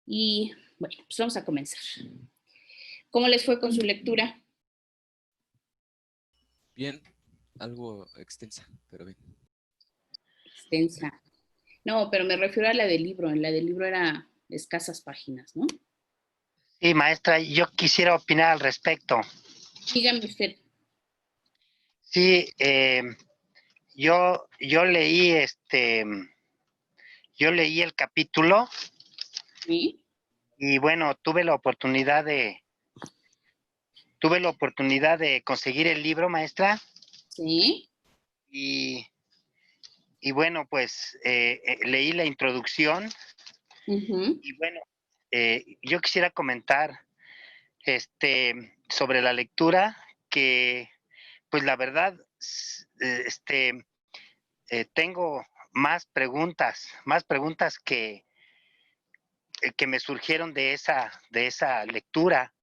Y bueno, pues vamos a comenzar. ¿Cómo les fue con su lectura? Bien, algo extensa, pero bien. Extensa. No, pero me refiero a la del libro. En la del libro era de escasas páginas, ¿no? Sí, maestra, yo quisiera opinar al respecto. Dígame usted. Sí, yo leí el capítulo ¿Sí? y bueno, tuve la oportunidad de conseguir el libro, maestra, ¿Sí? y, y bueno, pues leí la introducción y bueno, yo quisiera comentar sobre la lectura que, pues la verdad, tengo más preguntas que me surgieron de esa lectura.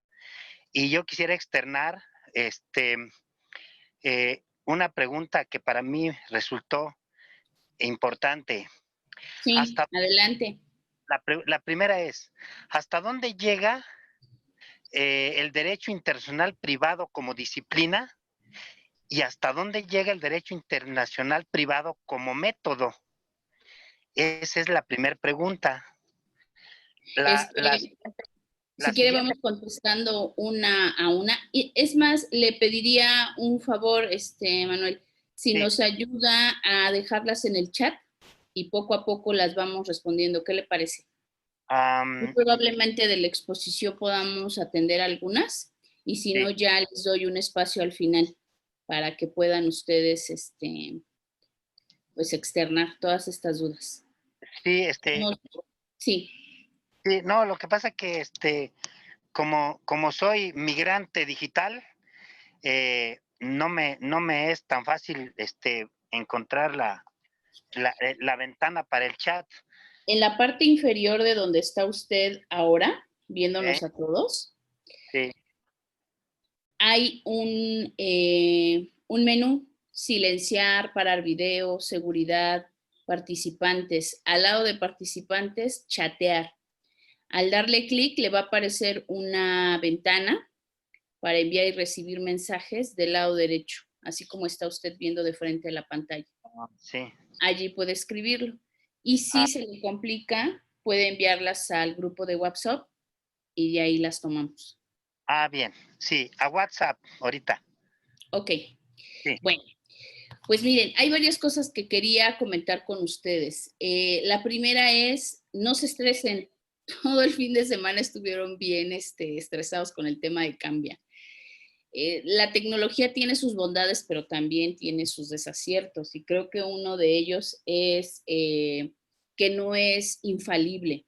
Y yo quisiera externar una pregunta que para mí resultó importante. Sí, Hasta, adelante. la primera es, ¿hasta dónde llega el derecho internacional privado como disciplina y hasta dónde llega el derecho internacional privado como método? Esa es la primera pregunta. La, la, Si la quiere, siguiente, vamos contestando una a una. Y es más, le pediría un favor, Manuel, si sí, nos ayuda a dejarlas en el chat y poco a poco las vamos respondiendo. ¿Qué le parece? Muy probablemente de la exposición podamos atender algunas y si no, sí, ya les doy un espacio al final para que puedan ustedes, pues, externar todas estas dudas. sí, Sí. sí, no, lo que pasa que como soy migrante digital, no me es tan fácil encontrar la ventana para el chat. En la parte inferior de donde está usted ahora, ¿Eh? viéndonos a todos, Sí, hay un menú, silenciar, parar video, seguridad, participantes. Al lado de participantes, chatear. Al darle clic, le va a aparecer una ventana para enviar y recibir mensajes del lado derecho, así como está usted viendo de frente a la pantalla. sí. Allí puede escribirlo. Y si Ah, se le complica, puede enviarlas al grupo de WhatsApp y de ahí las tomamos. bien, sí, a WhatsApp ahorita. Ok, Sí, bueno, pues miren, hay varias cosas que quería comentar con ustedes. La primera es, no se estresen. Todo el fin de semana estuvieron bien estresados con el tema de Cambia. La tecnología tiene sus bondades, pero también tiene sus desaciertos. Y creo que uno de ellos es que no es infalible.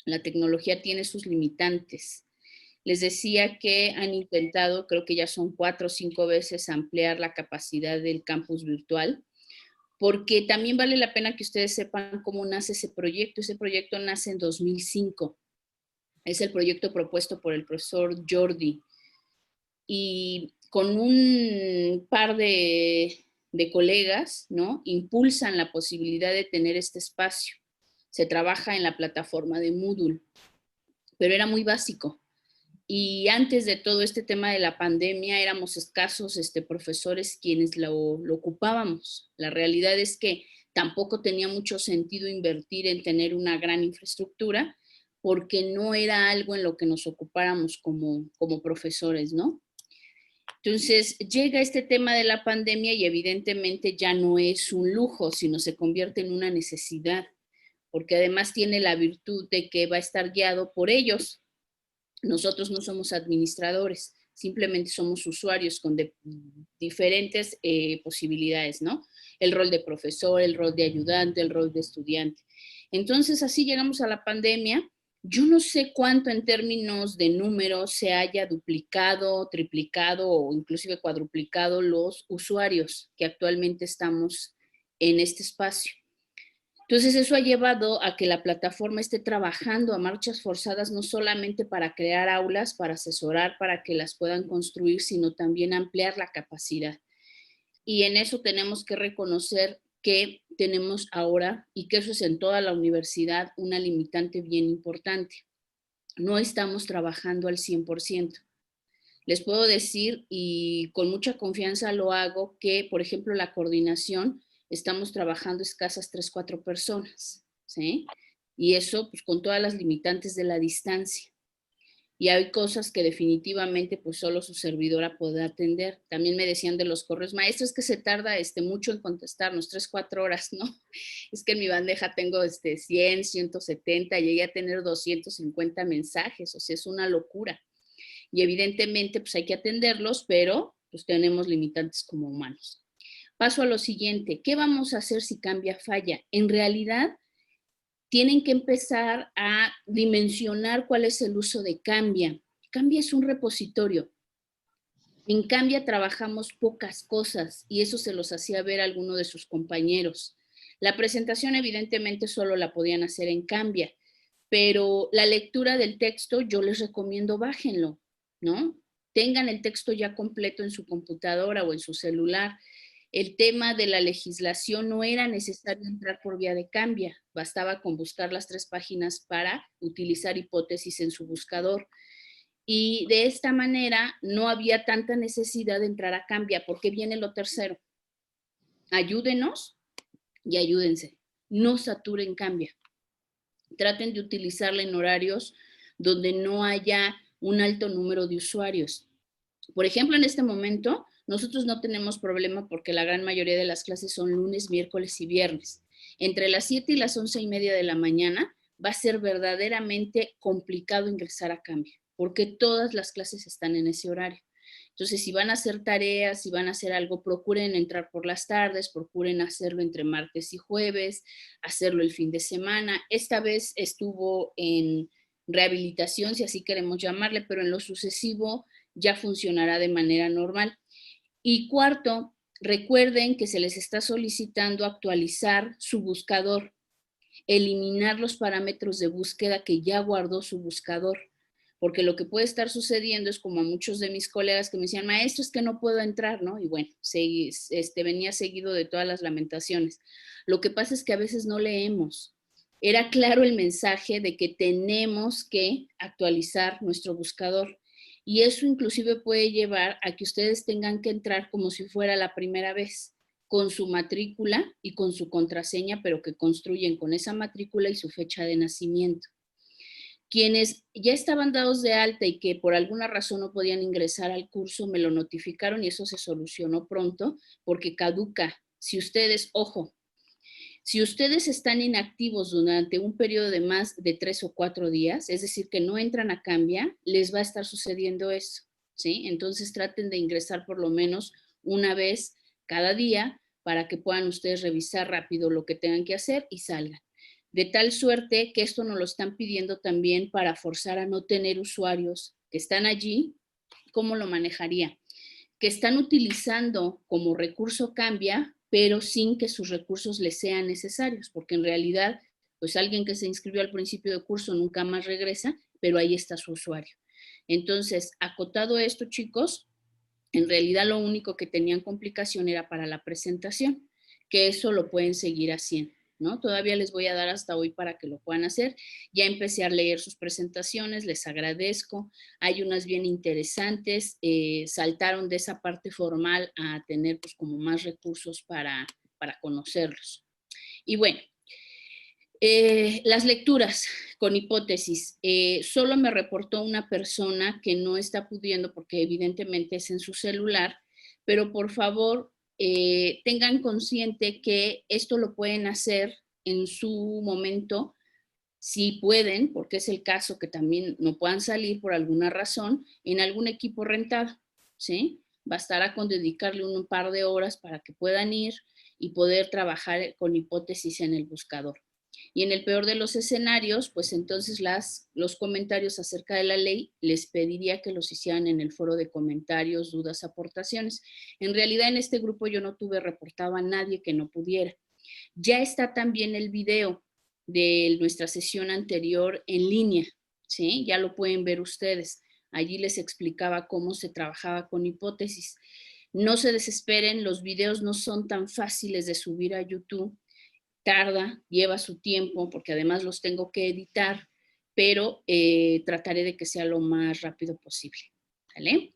La tecnología tiene sus limitantes. Les decía que han intentado, creo que ya son 4 o 5 veces, ampliar la capacidad del campus virtual, porque también vale la pena que ustedes sepan cómo nace ese proyecto. Ese proyecto nace en 2005. Es el proyecto propuesto por el profesor Jordi. Y con un par de colegas, ¿no? Impulsan la posibilidad de tener este espacio. Se trabaja en la plataforma de Moodle, pero era muy básico. Y antes de todo este tema de la pandemia éramos escasos profesores quienes lo ocupábamos. La realidad es que tampoco tenía mucho sentido invertir en tener una gran infraestructura porque no era algo en lo que nos ocupáramos como profesores, ¿no? Entonces llega este tema de la pandemia y evidentemente ya no es un lujo, sino se convierte en una necesidad, porque además tiene la virtud de que va a estar guiado por ellos. Nosotros no somos administradores, simplemente somos usuarios con diferentes posibilidades, ¿no? El rol de profesor, el rol de ayudante, el rol de estudiante. Entonces así llegamos a la pandemia. Yo no sé cuánto en términos de números se haya duplicado, triplicado o inclusive cuadruplicado los usuarios que actualmente estamos en este espacio. Entonces eso ha llevado a que la plataforma esté trabajando a marchas forzadas, no solamente para crear aulas, para asesorar, para que las puedan construir, sino también ampliar la capacidad. Y en eso tenemos que reconocer que tenemos ahora, y que eso es en toda la universidad, una limitante bien importante. no estamos trabajando al 100%. Les puedo decir, y con mucha confianza lo hago, que, por ejemplo, la coordinación, estamos trabajando escasas 3, 4 personas, ¿sí? Y eso, pues, con todas las limitantes de la distancia. Y hay cosas que definitivamente pues solo su servidora puede atender. También me decían de los correos, maestra, es que se tarda mucho en contestarnos, 3, 4 horas, ¿no? Es que en mi bandeja tengo 100, 170, llegué a tener 250 mensajes, o sea, es una locura. Y evidentemente pues hay que atenderlos, pero pues tenemos limitantes como humanos. Paso a lo siguiente, ¿qué vamos a hacer si cambia falla? En realidad, tienen que empezar a dimensionar cuál es el uso de Cambia. Cambia es un repositorio. En Cambia trabajamos pocas cosas y eso se los hacía ver a alguno de sus compañeros. La presentación evidentemente solo la podían hacer en Cambia, pero la lectura del texto yo les recomiendo bájenlo, ¿no? Tengan el texto ya completo en su computadora o en su celular. El tema de la legislación no era necesario entrar por vía de Cambia, bastaba con buscar las 3 páginas para utilizar hipótesis en su buscador. Y de esta manera no había tanta necesidad de entrar a Cambia, porque viene lo tercero. Ayúdenos y ayúdense. No saturen Cambia. Traten de utilizarla en horarios donde no haya un alto número de usuarios. Por ejemplo, en este momento, nosotros no tenemos problema porque la gran mayoría de las clases son lunes, miércoles y viernes. Entre las 7 y las 11:30 de la mañana va a ser verdaderamente complicado ingresar a Cambia, porque todas las clases están en ese horario. Entonces, si van a hacer tareas, si van a hacer algo, procuren entrar por las tardes, procuren hacerlo entre martes y jueves, hacerlo el fin de semana. Esta vez estuvo en rehabilitación, si así queremos llamarle, pero en lo sucesivo ya funcionará de manera normal. Y cuarto, recuerden que se les está solicitando actualizar su buscador, eliminar los parámetros de búsqueda que ya guardó su buscador, porque lo que puede estar sucediendo es como a muchos de mis colegas que me decían, maestro, es que no puedo entrar, ¿no? Y bueno, venía seguido de todas las lamentaciones. Lo que pasa es que a veces no leemos. Era claro el mensaje de que tenemos que actualizar nuestro buscador. Y eso inclusive puede llevar a que ustedes tengan que entrar como si fuera la primera vez, con su matrícula y con su contraseña, pero que construyen con esa matrícula y su fecha de nacimiento. Quienes ya estaban dados de alta y que por alguna razón no podían ingresar al curso, me lo notificaron y eso se solucionó pronto porque caduca. Si ustedes, ojo, si ustedes están inactivos durante un periodo de más de 3 o 4 días, es decir, que no entran a Cambia, les va a estar sucediendo eso, ¿sí? Entonces traten de ingresar por lo menos una vez cada día para que puedan ustedes revisar rápido lo que tengan que hacer y salgan. De tal suerte que esto nos lo están pidiendo también para forzar a no tener usuarios que están allí. ¿Cómo lo manejaría? Que están utilizando como recurso Cambia, pero sin que sus recursos les sean necesarios, porque en realidad, pues alguien que se inscribió al principio del curso nunca más regresa, pero ahí está su usuario. Entonces, acotado esto, chicos, en realidad lo único que tenían complicación era para la presentación, que eso lo pueden seguir haciendo, ¿no? Todavía les voy a dar hasta hoy para que lo puedan hacer. Ya empecé a leer sus presentaciones, les agradezco. Hay unas bien interesantes, saltaron de esa parte formal a tener pues como más recursos para conocerlos. Y bueno, las lecturas con hipótesis. Solo me reportó una persona que no está pudiendo porque evidentemente es en su celular, pero por favor tengan consciente que esto lo pueden hacer en su momento, si pueden, porque es el caso que también no puedan salir por alguna razón, en algún equipo rentado, ¿sí? Bastará con dedicarle un par de horas para que puedan ir y poder trabajar con hipótesis en el buscador. Y en el peor de los escenarios, pues entonces los comentarios acerca de la ley les pediría que los hicieran en el foro de comentarios, dudas, aportaciones. En realidad en este grupo yo no tuve reportado a nadie que no pudiera. Ya está también el video de nuestra sesión anterior en línea, ¿sí? Ya lo pueden ver ustedes. Allí les explicaba cómo se trabajaba con hipótesis. No se desesperen, los videos no son tan fáciles de subir a YouTube. Tarda, lleva su tiempo, porque además los tengo que editar, pero trataré de que sea lo más rápido posible. ¿Vale?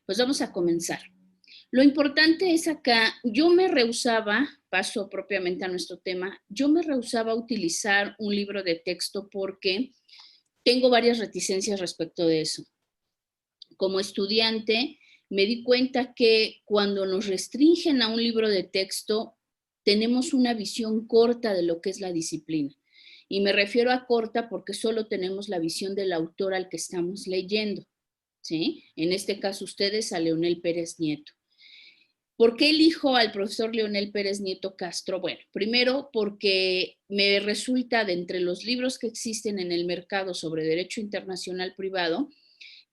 Pues vamos a comenzar. Lo importante es acá, yo me rehusaba, paso propiamente a nuestro tema, yo me rehusaba a utilizar un libro de texto porque tengo varias reticencias respecto de eso. Como estudiante, me di cuenta que cuando nos restringen a un libro de texto, tenemos una visión corta de lo que es la disciplina. Y me refiero a corta porque solo tenemos la visión del autor al que estamos leyendo, ¿sí? En este caso, ustedes a Leonel Pérez Nieto. ¿Por qué elijo al profesor Leonel Pérez Nieto Castro? Bueno, primero porque me resulta de entre los libros que existen en el mercado sobre derecho internacional privado,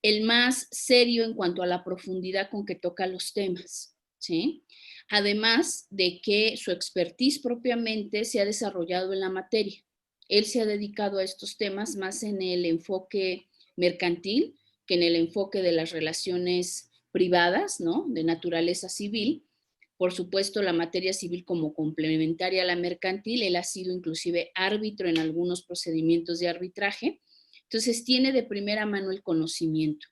el más serio en cuanto a la profundidad con que toca los temas, ¿sí? Además de que su expertise propiamente se ha desarrollado en la materia. Él se ha dedicado a estos temas más en el enfoque mercantil que en el enfoque de las relaciones privadas, ¿no? De naturaleza civil. Por supuesto, la materia civil como complementaria a la mercantil, él ha sido inclusive árbitro en algunos procedimientos de arbitraje. Entonces, tiene de primera mano el conocimiento.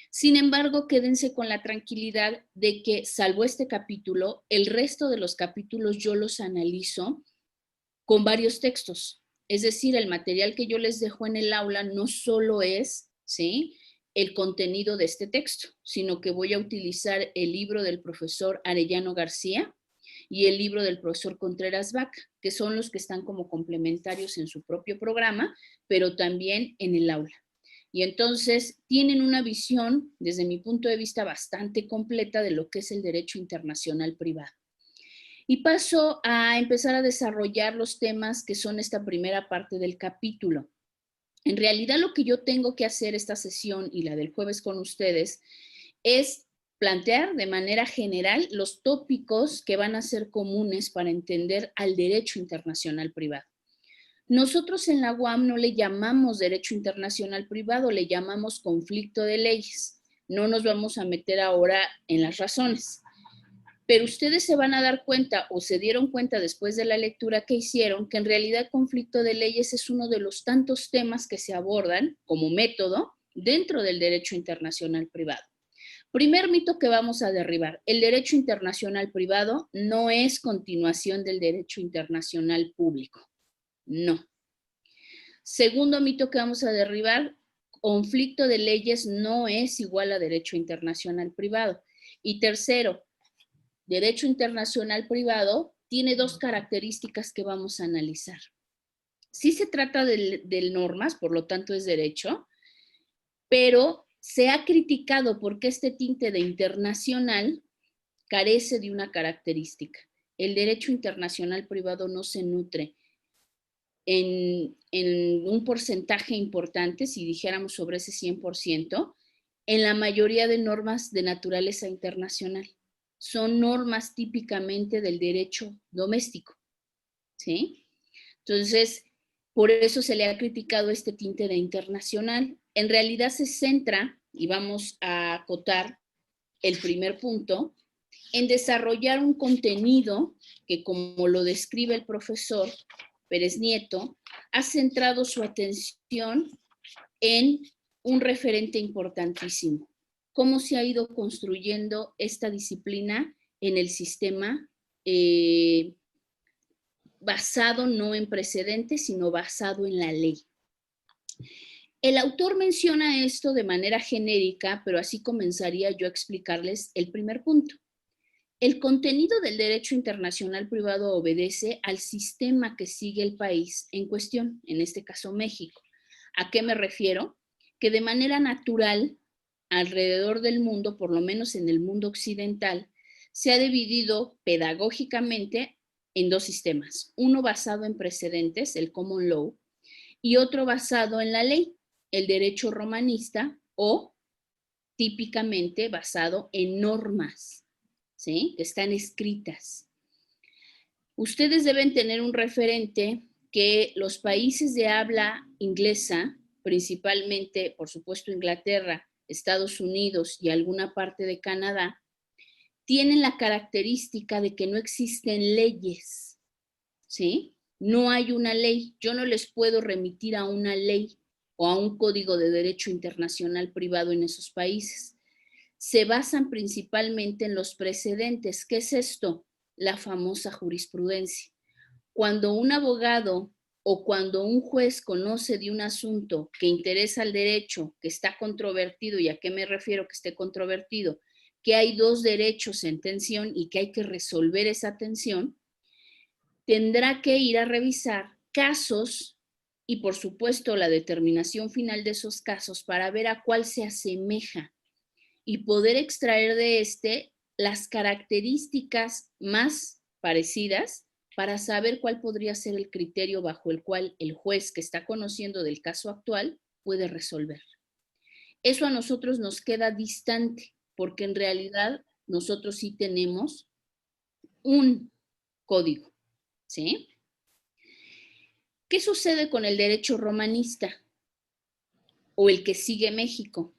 Sin embargo, quédense con la tranquilidad de que, salvo este capítulo, el resto de los capítulos yo los analizo con varios textos. Es decir, el material que yo les dejo en el aula no solo es, ¿sí?, el contenido de este texto, sino que voy a utilizar el libro del profesor Arellano García y el libro del profesor Contreras Vaca, que son los que están como complementarios en su propio programa, pero también en el aula. Y entonces tienen una visión, desde mi punto de vista, bastante completa de lo que es el derecho internacional privado. Y paso a empezar a desarrollar los temas que son esta primera parte del capítulo. En realidad lo que yo tengo que hacer esta sesión y la del jueves con ustedes es plantear de manera general los tópicos que van a ser comunes para entender al derecho internacional privado. Nosotros en la UAM no le llamamos derecho internacional privado, le llamamos conflicto de leyes. No nos vamos a meter ahora en las razones. Pero ustedes se van a dar cuenta o se dieron cuenta después de la lectura que hicieron que en realidad conflicto de leyes es uno de los tantos temas que se abordan como método dentro del derecho internacional privado. Primer mito que vamos a derribar, el derecho internacional privado no es continuación del derecho internacional público. No. Segundo mito que vamos a derribar, conflicto de leyes no es igual a derecho internacional privado. Y tercero, derecho internacional privado tiene dos características que vamos a analizar. Sí se trata de normas, por lo tanto es derecho, pero se ha criticado porque este tinte de internacional carece de una característica. El derecho internacional privado no se nutre en un porcentaje importante, si dijéramos sobre ese 100%, en la mayoría de normas de naturaleza internacional. Son normas típicamente del derecho doméstico, ¿sí? Entonces, por eso se le ha criticado este tinte de internacional. En realidad se centra, y vamos a acotar el primer punto, en desarrollar un contenido que, como lo describe el profesor Pérez Nieto, ha centrado su atención en un referente importantísimo. Cómo se ha ido construyendo esta disciplina en el sistema basado no en precedentes, sino basado en la ley. El autor menciona esto de manera genérica, pero así comenzaría yo a explicarles el primer punto. El contenido del derecho internacional privado obedece al sistema que sigue el país en cuestión, en este caso México. ¿A qué me refiero? Que de manera natural, alrededor del mundo, por lo menos en el mundo occidental, se ha dividido pedagógicamente en dos sistemas. Uno basado en precedentes, el common law, y otro basado en la ley, el derecho romanista o típicamente basado en normas, ¿sí?, que están escritas. Ustedes deben tener un referente que los países de habla inglesa, principalmente, por supuesto, Inglaterra, Estados Unidos y alguna parte de Canadá, tienen la característica de que no existen leyes, ¿sí? No hay una ley. Yo no les puedo remitir a una ley o a un código de derecho internacional privado en esos países. Se basan principalmente en los precedentes. ¿Qué es esto? La famosa jurisprudencia. Cuando un abogado o cuando un juez conoce de un asunto que interesa al derecho, que está controvertido, ¿y a qué me refiero que esté controvertido? Que hay dos derechos en tensión y que hay que resolver esa tensión, tendrá que ir a revisar casos y, por supuesto, la determinación final de esos casos para ver a cuál se asemeja y poder extraer de las características más parecidas para saber cuál podría ser el criterio bajo el cual el juez que está conociendo del caso actual puede resolver. Eso a nosotros nos queda distante, porque en realidad nosotros sí tenemos un código, ¿sí? ¿Qué sucede con el derecho romanista o el que sigue México?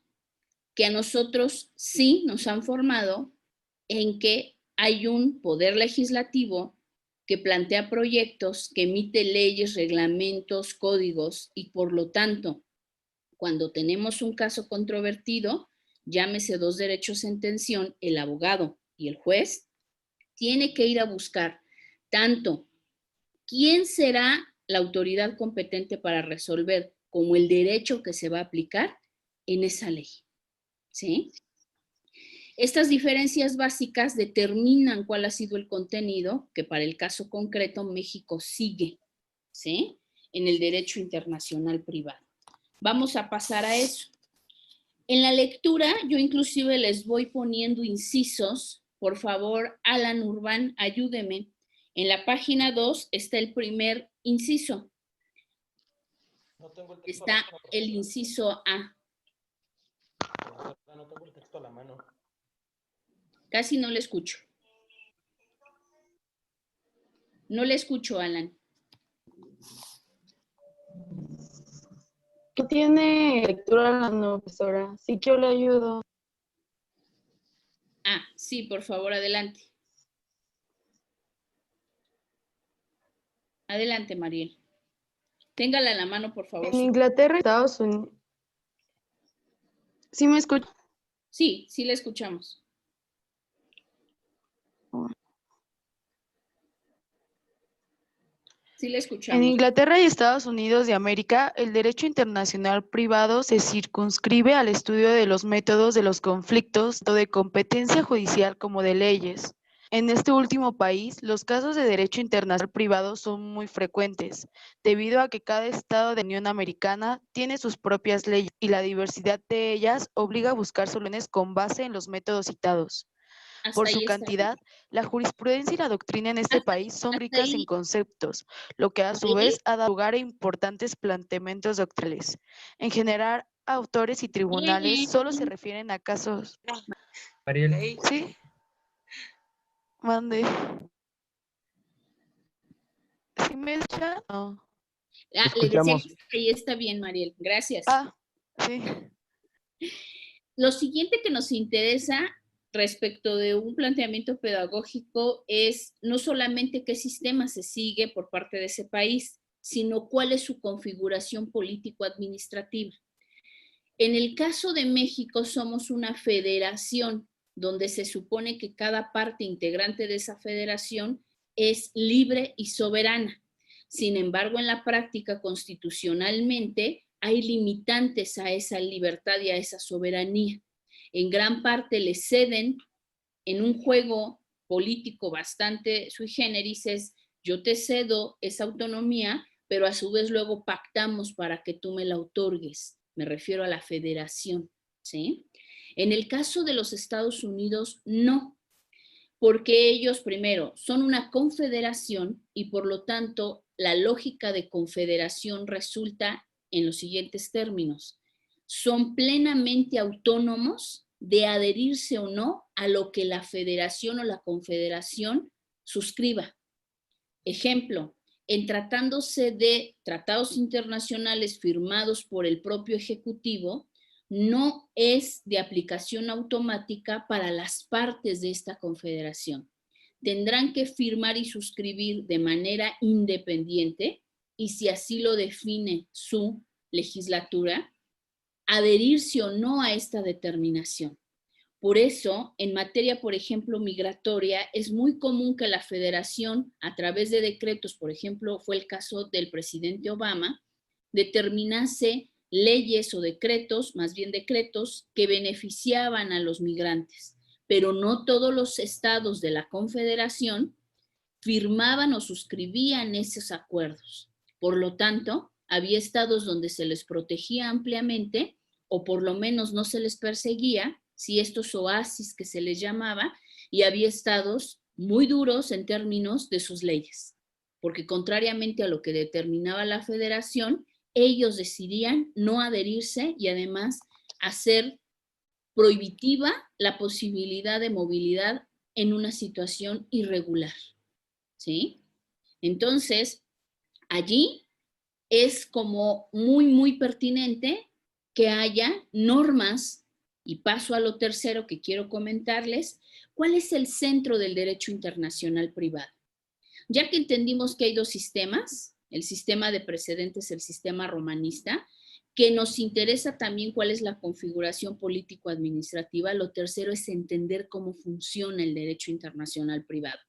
Que a nosotros sí nos han formado en que hay un poder legislativo que plantea proyectos, que emite leyes, reglamentos, códigos, y por lo tanto, cuando tenemos un caso controvertido, llámese dos derechos en tensión, el abogado y el juez tiene que ir a buscar tanto quién será la autoridad competente para resolver como el derecho que se va a aplicar en esa ley, ¿sí? Estas diferencias básicas determinan cuál ha sido el contenido que para el caso concreto México sigue, ¿sí? En el derecho internacional privado. Vamos a pasar a eso. En la lectura yo inclusive les voy poniendo incisos. Por favor, Alan Urbán, ayúdeme. En la página 2 está el primer inciso. No tengo el texto Está a la mano, el inciso A. no tengo el texto a la mano. Casi no le escucho. No le escucho, Alan. ¿Qué tiene lectura la profesora? Sí que yo le ayudo. Ah, sí, por favor, adelante. Adelante, Mariel. Téngala a la mano, por favor. En Inglaterra y Estados Unidos. ¿Sí me escucha? Sí, sí le escuchamos. Sí le En escuchamos. Inglaterra y Estados Unidos de América, el derecho internacional privado se circunscribe al estudio de los métodos de los conflictos, tanto de competencia judicial como de leyes. En este último país, los casos de derecho internacional privado son muy frecuentes, debido a que cada estado de la Unión Americana tiene sus propias leyes y la diversidad de ellas obliga a buscar soluciones con base en los métodos citados. Hasta Por ahí su está cantidad, la jurisprudencia y la doctrina en este país son ricas en conceptos, lo que a su vez ha dado lugar a importantes planteamientos doctrinales. En general, autores y tribunales solo se refieren a casos. Mariel. ¿Sí? Mande. ¿Sí me escucha? No. Ah, le decía que ahí está bien, Mariel. Gracias. Ah, sí. Lo siguiente que nos interesa respecto de un planteamiento pedagógico es no solamente qué sistema se sigue por parte de ese país, sino cuál es su configuración político-administrativa. En el caso de México somos una federación donde se supone que cada parte integrante de esa federación es libre y soberana. Sin embargo, en la práctica, constitucionalmente, hay limitantes a esa libertad y a esa soberanía. En gran parte le ceden en un juego político bastante sui generis, es yo te cedo esa autonomía, pero a su vez luego pactamos para que tú me la otorgues. Me refiero a la federación, ¿sí? En el caso de los Estados Unidos, no, porque ellos, primero, son una confederación y por lo tanto la lógica de confederación resulta en los siguientes términos. Son plenamente autónomos de adherirse o no a lo que la federación o la confederación suscriba. Ejemplo, en tratándose de tratados internacionales firmados por el propio Ejecutivo, no es de aplicación automática para las partes de esta confederación. Tendrán que firmar y suscribir de manera independiente y si así lo define su legislatura adherirse o no a esta determinación. Por eso, en materia, por ejemplo, migratoria, es muy común que la federación, a través de decretos, por ejemplo, fue el caso del presidente Obama, determinase leyes o decretos, más bien decretos, que beneficiaban a los migrantes, pero no todos los estados de la Confederación firmaban o suscribían esos acuerdos. Por lo tanto, había estados donde se les protegía ampliamente o por lo menos no se les perseguía, si estos oasis que se les llamaba, y había estados muy duros en términos de sus leyes, porque contrariamente a lo que determinaba la federación, ellos decidían no adherirse y además hacer prohibitiva la posibilidad de movilidad en una situación irregular, ¿sí? Entonces, allí es como muy pertinente que haya normas, y paso a lo tercero que quiero comentarles, ¿cuál es el centro del derecho internacional privado? Ya que entendimos que hay dos sistemas, el sistema de precedentes, el sistema romanista, que nos interesa también cuál es la configuración político-administrativa, lo tercero es entender cómo funciona el derecho internacional privado.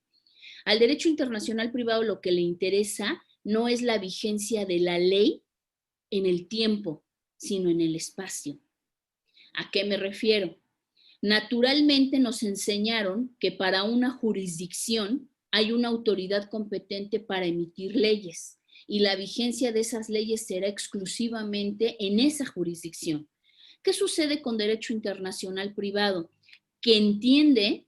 Al derecho internacional privado lo que le interesa no es la vigencia de la ley en el tiempo, sino en el espacio. ¿A qué me refiero? Naturalmente nos enseñaron que para una jurisdicción hay una autoridad competente para emitir leyes y la vigencia de esas leyes será exclusivamente en esa jurisdicción. ¿Qué sucede con derecho internacional privado? Que entiende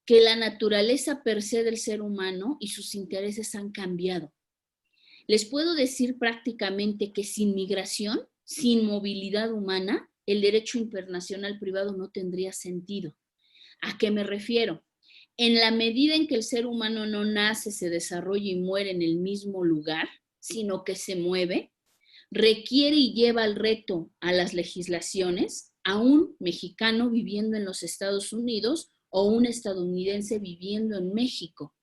que la naturaleza per se del ser humano y sus intereses han cambiado. Les puedo decir prácticamente que sin migración, sin movilidad humana, el derecho internacional privado no tendría sentido. ¿A qué me refiero? En la medida en que el ser humano no nace, se desarrolla y muere en el mismo lugar, sino que se mueve, requiere y lleva el reto a las legislaciones a un mexicano viviendo en los Estados Unidos o un estadounidense viviendo en México,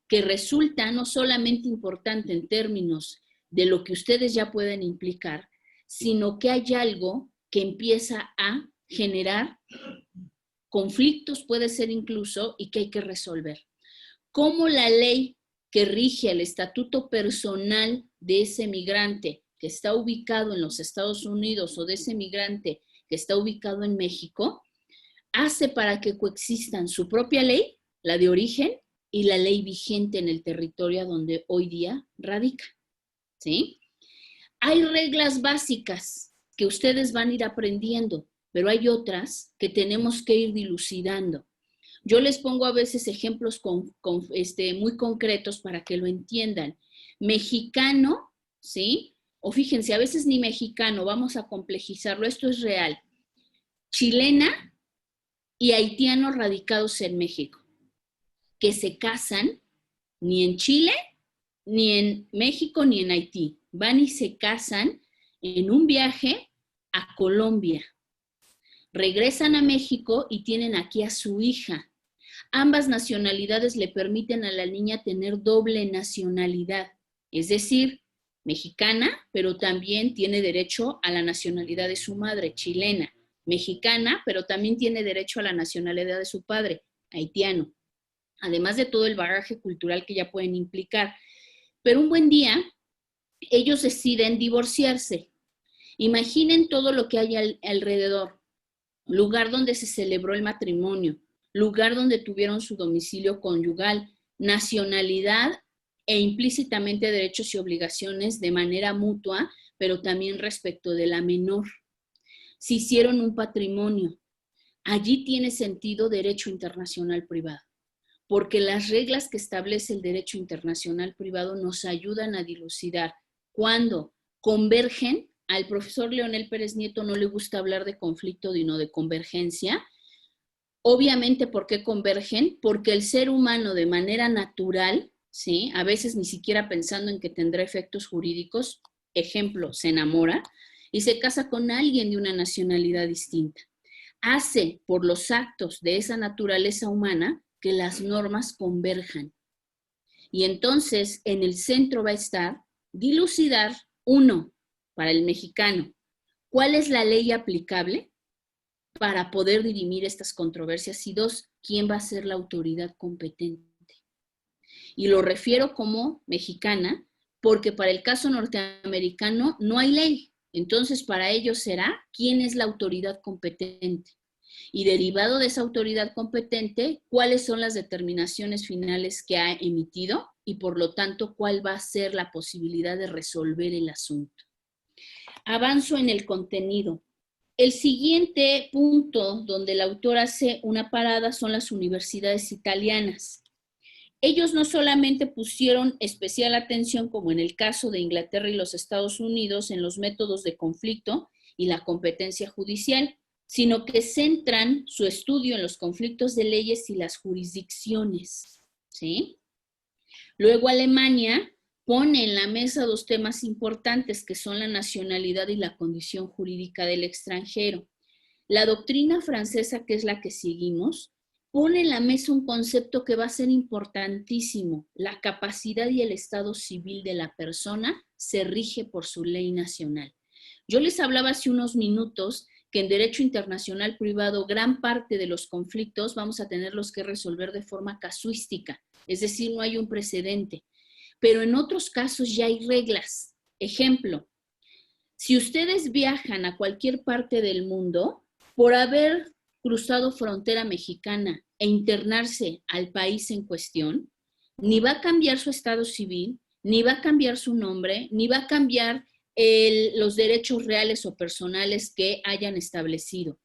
que resulta no solamente importante en términos de lo que ustedes ya pueden implicar, sino que hay algo que empieza a generar conflictos, puede ser incluso, y que hay que resolver. ¿Cómo la ley que rige el estatuto personal de ese migrante que está ubicado en los Estados Unidos o de ese migrante que está ubicado en México hace para que coexistan su propia ley, la de origen, y la ley vigente en el territorio donde hoy día radica? ¿Sí? Hay reglas básicas que ustedes van a ir aprendiendo, pero hay otras que tenemos que ir dilucidando. Yo les pongo a veces ejemplos muy concretos para que lo entiendan. Mexicano, ¿sí? O fíjense, a veces ni mexicano, vamos a complejizarlo, esto es real. Chilena y haitianos radicados en México, que se casan ni en Chile, ni en México, ni en Haití. Van y se casan en un viaje a Colombia. Regresan a México y tienen aquí a su hija. Ambas nacionalidades le permiten a la niña tener doble nacionalidad, es decir, mexicana, pero también tiene derecho a la nacionalidad de su madre, chilena, mexicana, pero también tiene derecho a la nacionalidad de su padre, haitiano, además de todo el bagaje cultural que ya pueden implicar. Pero un buen día, ellos deciden divorciarse. Imaginen todo lo que hay alrededor, lugar donde se celebró el matrimonio, lugar donde tuvieron su domicilio conyugal, nacionalidad e implícitamente derechos y obligaciones de manera mutua, pero también respecto de la menor. Si hicieron un patrimonio, allí tiene sentido derecho internacional privado, porque las reglas que establece el derecho internacional privado nos ayudan a dilucidar cuando convergen. Al profesor Leonel Pérez Nieto no le gusta hablar de conflicto, sino de convergencia. Obviamente, ¿por qué convergen? Porque el ser humano de manera natural, ¿sí? A veces ni siquiera pensando en que tendrá efectos jurídicos, ejemplo, se enamora y se casa con alguien de una nacionalidad distinta. Hace por los actos de esa naturaleza humana que las normas converjan. Y entonces en el centro va a estar dilucidar, uno, para el mexicano, ¿cuál es la ley aplicable para poder dirimir estas controversias? Y dos, ¿quién va a ser la autoridad competente? Y lo refiero como mexicana porque para el caso norteamericano no hay ley. Entonces, para ellos será quién es la autoridad competente. Y derivado de esa autoridad competente, cuáles son las determinaciones finales que ha emitido y por lo tanto, cuál va a ser la posibilidad de resolver el asunto. Avanzo en el contenido. El siguiente punto donde el autor hace una parada son las universidades italianas. Ellos no solamente pusieron especial atención, como en el caso de Inglaterra y los Estados Unidos, en los métodos de conflicto y la competencia judicial, sino que centran su estudio en los conflictos de leyes y las jurisdicciones, ¿sí? Luego Alemania pone en la mesa dos temas importantes que son la nacionalidad y la condición jurídica del extranjero. La doctrina francesa, que es la que seguimos, pone en la mesa un concepto que va a ser importantísimo. La capacidad y el estado civil de la persona se rige por su ley nacional. Yo les hablaba hace unos minutos que en derecho internacional privado gran parte de los conflictos vamos a tenerlos que resolver de forma casuística, es decir, no hay un precedente. Pero en otros casos ya hay reglas. Ejemplo, si ustedes viajan a cualquier parte del mundo, por haber cruzado frontera mexicana e internarse al país en cuestión, ni va a cambiar su estado civil, ni va a cambiar su nombre, ni va a cambiar los derechos reales o personales que hayan establecido.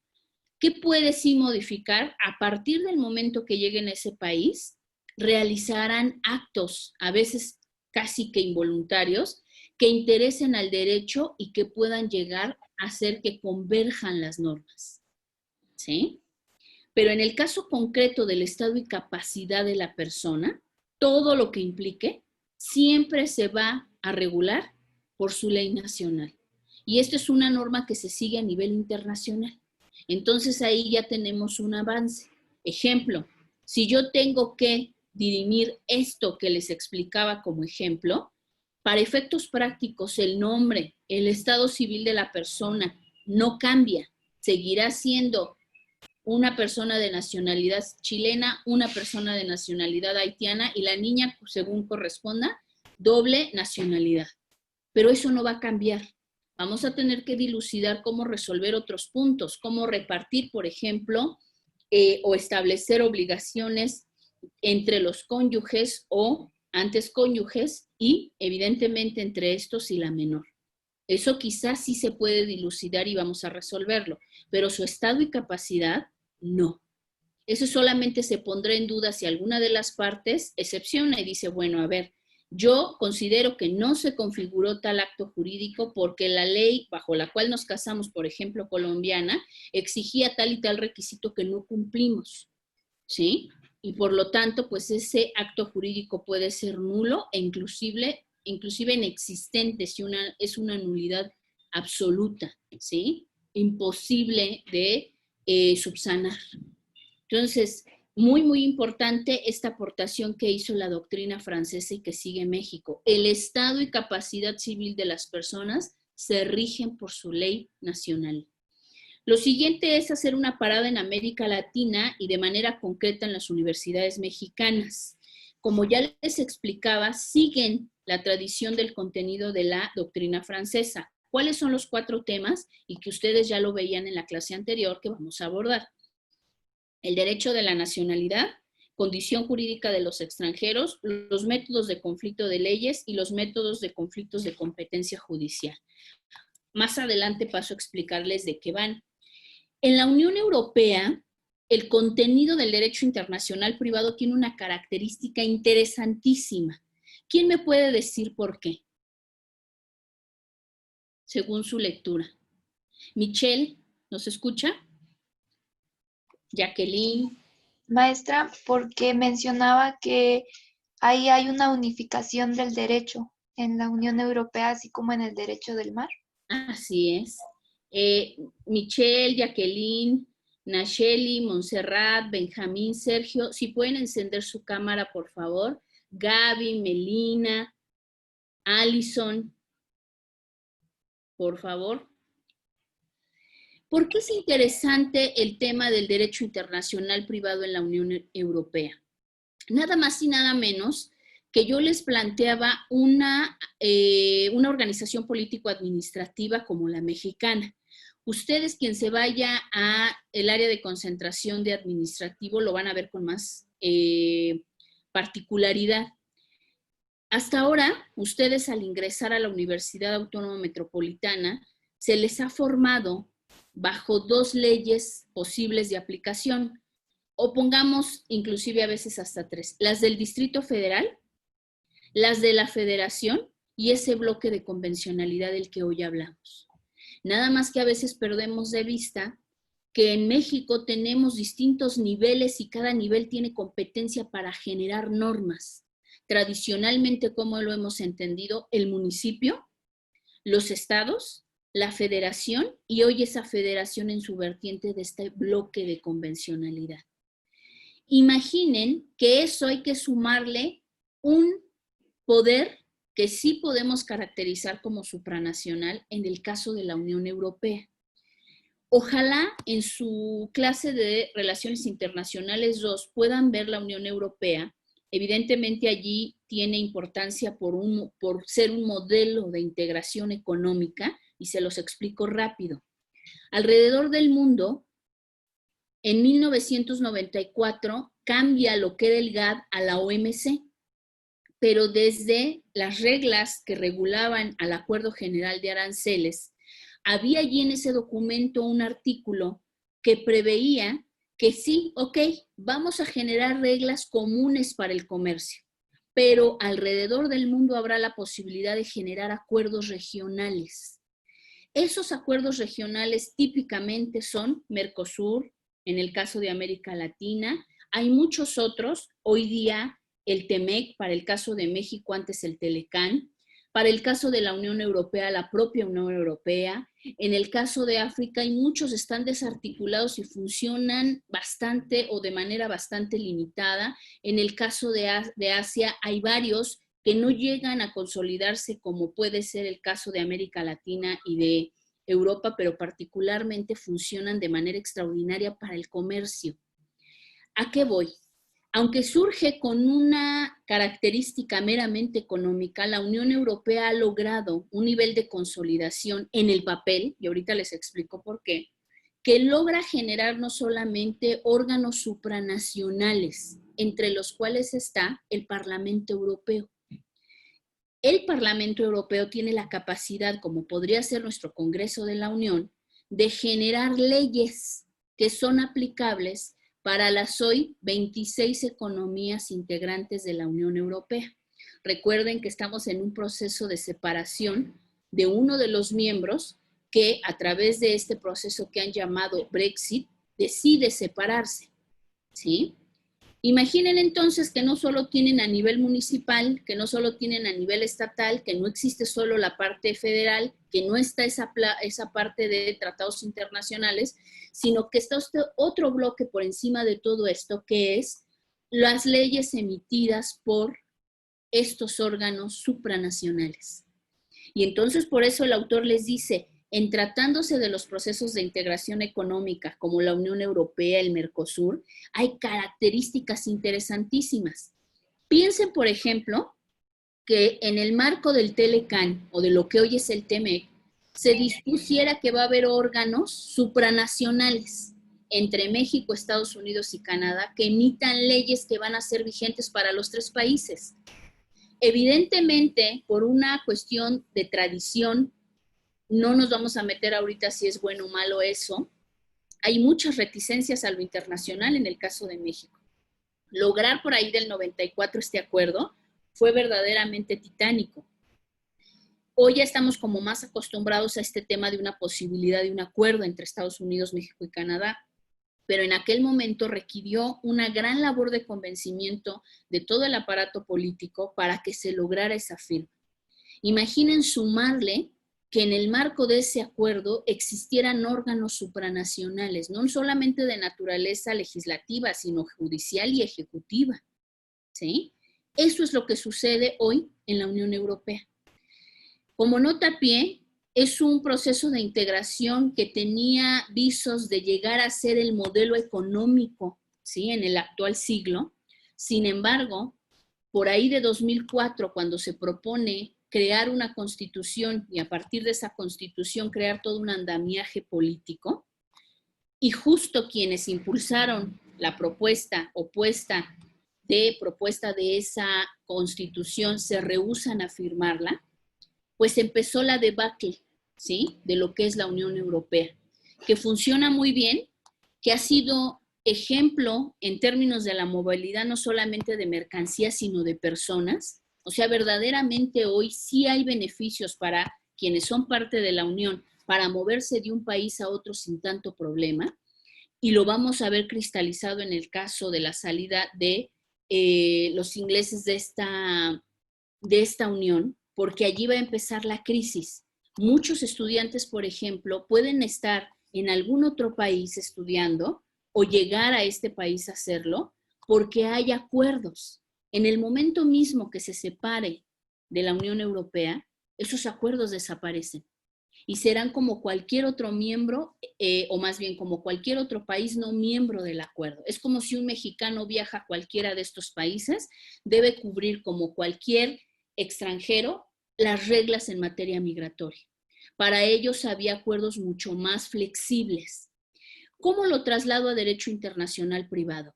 ¿Qué puede sí modificar? A partir del momento que lleguen a ese país, realizarán actos, a veces casi que involuntarios, que interesen al derecho y que puedan llegar a hacer que converjan las normas. ¿Sí? Pero en el caso concreto del estado y capacidad de la persona, todo lo que implique siempre se va a regular por su ley nacional. Y esta es una norma que se sigue a nivel internacional. Entonces ahí ya tenemos un avance. Ejemplo, si yo tengo que dirimir esto que les explicaba como ejemplo, para efectos prácticos el nombre, el estado civil de la persona no cambia, seguirá siendo una persona de nacionalidad chilena, una persona de nacionalidad haitiana y la niña, según corresponda, doble nacionalidad. Pero eso no va a cambiar. Vamos a tener que dilucidar cómo resolver otros puntos, cómo repartir, por ejemplo, o establecer obligaciones entre los cónyuges o antes cónyuges y, evidentemente, entre estos y la menor. Eso quizás sí se puede dilucidar y vamos a resolverlo, pero su estado y capacidad, no. Eso solamente se pondrá en duda si alguna de las partes excepciona y dice, bueno, a ver, yo considero que no se configuró tal acto jurídico porque la ley bajo la cual nos casamos, por ejemplo, colombiana, exigía tal y tal requisito que no cumplimos, ¿sí? Y por lo tanto, pues ese acto jurídico puede ser nulo e inclusive inexistente si es una nulidad absoluta, ¿sí? Imposible de subsanar. Entonces, muy, muy importante esta aportación que hizo la doctrina francesa y que sigue México. El estado y capacidad civil de las personas se rigen por su ley nacional. Lo siguiente es hacer una parada en América Latina y de manera concreta en las universidades mexicanas. Como ya les explicaba, siguen la tradición del contenido de la doctrina francesa. ¿Cuáles son los 4 temas? Y que ustedes ya lo veían en la clase anterior que vamos a abordar. El derecho de la nacionalidad, condición jurídica de los extranjeros, los métodos de conflicto de leyes y los métodos de conflictos de competencia judicial. Más adelante paso a explicarles de qué van. En la Unión Europea, el contenido del derecho internacional privado tiene una característica interesantísima. ¿Quién me puede decir por qué? Según su lectura. Michelle, ¿nos escucha? Jacqueline. Maestra, porque mencionaba que ahí hay una unificación del derecho en la Unión Europea, así como en el derecho del mar. Así es. Michelle, Jacqueline, Nacheli, Montserrat, Benjamín, Sergio, si pueden encender su cámara, por favor. Gaby, Melina, Allison, por favor. ¿Por qué es interesante el tema del derecho internacional privado en la Unión Europea? Nada más y nada menos que yo les planteaba una organización político-administrativa como la mexicana. Ustedes, quien se vaya al área de concentración de administrativo, lo van a ver con más particularidad. Hasta ahora, ustedes al ingresar a la Universidad Autónoma Metropolitana, se les ha formado bajo 2 leyes posibles de aplicación, o pongamos inclusive a veces hasta 3, las del Distrito Federal, las de la Federación y ese bloque de convencionalidad del que hoy hablamos. Nada más que a veces perdemos de vista que en México tenemos distintos niveles y cada nivel tiene competencia para generar normas. Tradicionalmente, como lo hemos entendido, el municipio, los estados, la federación y hoy esa federación en su vertiente de este bloque de convencionalidad. Imaginen que eso hay que sumarle un poder que sí podemos caracterizar como supranacional en el caso de la Unión Europea. Ojalá en su clase de Relaciones Internacionales 2 puedan ver la Unión Europea. Evidentemente allí tiene importancia por ser un modelo de integración económica y se los explico rápido. Alrededor del mundo, en 1994 cambia lo que era el GATT a la OMC, pero desde las reglas que regulaban al Acuerdo General de Aranceles, había allí en ese documento un artículo que preveía que sí, ok, vamos a generar reglas comunes para el comercio, pero alrededor del mundo habrá la posibilidad de generar acuerdos regionales. Esos acuerdos regionales típicamente son Mercosur, en el caso de América Latina, hay muchos otros, hoy día el TEMEC, para el caso de México antes el TELECAN, para el caso de la Unión Europea, la propia Unión Europea. En el caso de África, y muchos están desarticulados y funcionan bastante o de manera bastante limitada. En el caso de Asia, hay varios que no llegan a consolidarse como puede ser el caso de América Latina y de Europa, pero particularmente funcionan de manera extraordinaria para el comercio. ¿A qué voy? Aunque surge con una característica meramente económica, la Unión Europea ha logrado un nivel de consolidación en el papel, y ahorita les explico por qué, que logra generar no solamente órganos supranacionales, entre los cuales está el Parlamento Europeo. El Parlamento Europeo tiene la capacidad, como podría ser nuestro Congreso de la Unión, de generar leyes que son aplicables para las hoy 26 economías integrantes de la Unión Europea. Recuerden que estamos en un proceso de separación de uno de los miembros que a través de este proceso que han llamado Brexit, decide separarse, ¿sí? Imaginen entonces que no solo tienen a nivel municipal, que no solo tienen a nivel estatal, que no existe solo la parte federal, que no está esa parte de tratados internacionales, sino que está otro bloque por encima de todo esto, que es las leyes emitidas por estos órganos supranacionales. Y entonces por eso el autor les dice, en tratándose de los procesos de integración económica como la Unión Europea, el Mercosur, hay características interesantísimas. Piensen, por ejemplo, que en el marco del TELECAN, o de lo que hoy es el TEMEC, se dispusiera que va a haber órganos supranacionales entre México, Estados Unidos y Canadá que emitan leyes que van a ser vigentes para los 3 países. Evidentemente, por una cuestión de tradición, no nos vamos a meter ahorita si es bueno o malo eso. Hay muchas reticencias a lo internacional en el caso de México. Lograr por ahí del 94 este acuerdo fue verdaderamente titánico. Hoy ya estamos como más acostumbrados a este tema de una posibilidad de un acuerdo entre Estados Unidos, México y Canadá, pero en aquel momento requirió una gran labor de convencimiento de todo el aparato político para que se lograra esa firma. Imaginen sumarle que en el marco de ese acuerdo existieran órganos supranacionales, no solamente de naturaleza legislativa, sino judicial y ejecutiva, ¿sí? Eso es lo que sucede hoy en la Unión Europea. Como nota a pie, es un proceso de integración que tenía visos de llegar a ser el modelo económico, ¿sí?, en el actual siglo. Sin embargo, por ahí de 2004, cuando se propone crear una constitución y a partir de esa constitución crear todo un andamiaje político, y justo quienes impulsaron la propuesta opuesta de esa constitución se rehúsan a firmarla, pues empezó la debacle, ¿sí?, de lo que es la Unión Europea, que funciona muy bien, que ha sido ejemplo en términos de la movilidad no solamente de mercancías, sino de personas. O sea, verdaderamente hoy sí hay beneficios para quienes son parte de la Unión para moverse de un país a otro sin tanto problema, y lo vamos a ver cristalizado en el caso de la salida de los ingleses de esta unión, porque allí va a empezar la crisis. Muchos estudiantes, por ejemplo, pueden estar en algún otro país estudiando o llegar a este país a hacerlo porque hay acuerdos. En el momento mismo que se separe de la Unión Europea, esos acuerdos desaparecen y serán como cualquier otro miembro, o más bien como cualquier otro país no miembro del acuerdo. Es como si un mexicano viaja a cualquiera de estos países, debe cubrir como cualquier extranjero las reglas en materia migratoria. Para ellos había acuerdos mucho más flexibles. ¿Cómo lo traslado a derecho internacional privado?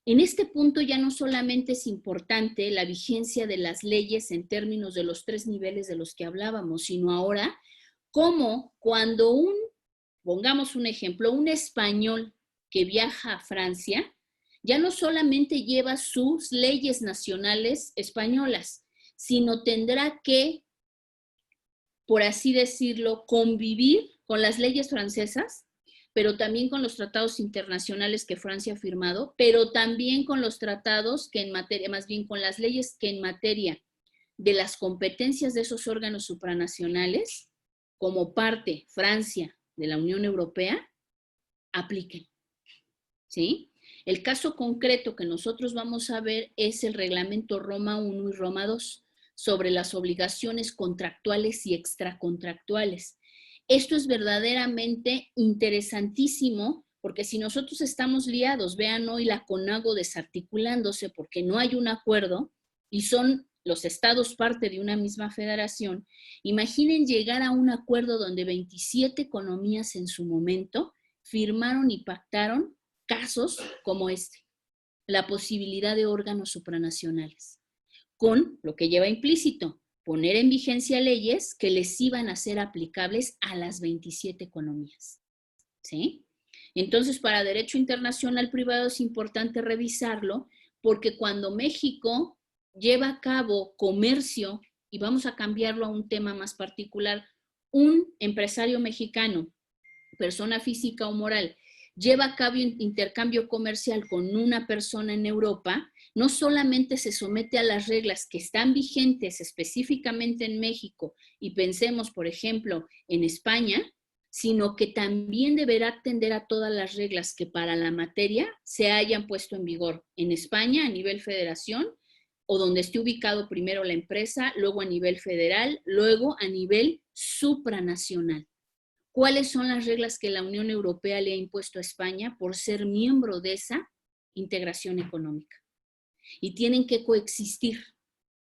En este punto ya no solamente es importante la vigencia de las leyes en términos de los 3 niveles de los que hablábamos, sino ahora cómo cuando pongamos un ejemplo, un español que viaja a Francia, ya no solamente lleva sus leyes nacionales españolas, sino tendrá que, por así decirlo, convivir con las leyes francesas, pero también con los tratados internacionales que Francia ha firmado, pero también con los tratados que en materia, más bien con las leyes que en materia de las competencias de esos órganos supranacionales, como parte Francia de la Unión Europea, apliquen, ¿sí? El caso concreto que nosotros vamos a ver es el reglamento Roma I y Roma II sobre las obligaciones contractuales y extracontractuales. Esto es verdaderamente interesantísimo porque si nosotros estamos liados, vean hoy la CONAGO desarticulándose porque no hay un acuerdo y son los estados parte de una misma federación, imaginen llegar a un acuerdo donde 27 economías en su momento firmaron y pactaron casos como este, la posibilidad de órganos supranacionales, con lo que lleva implícito, poner en vigencia leyes que les iban a ser aplicables a las 27 economías, ¿sí? Entonces, para derecho internacional privado es importante revisarlo, porque cuando México lleva a cabo comercio, y vamos a cambiarlo a un tema más particular, un empresario mexicano, persona física o moral, lleva a cabo un intercambio comercial con una persona en Europa, no solamente se somete a las reglas que están vigentes específicamente en México, y pensemos, por ejemplo, en España, sino que también deberá atender a todas las reglas que para la materia se hayan puesto en vigor en España a nivel federación, o donde esté ubicado primero la empresa, luego a nivel federal, luego a nivel supranacional. ¿Cuáles son las reglas que la Unión Europea le ha impuesto a España por ser miembro de esa integración económica? Y tienen que coexistir.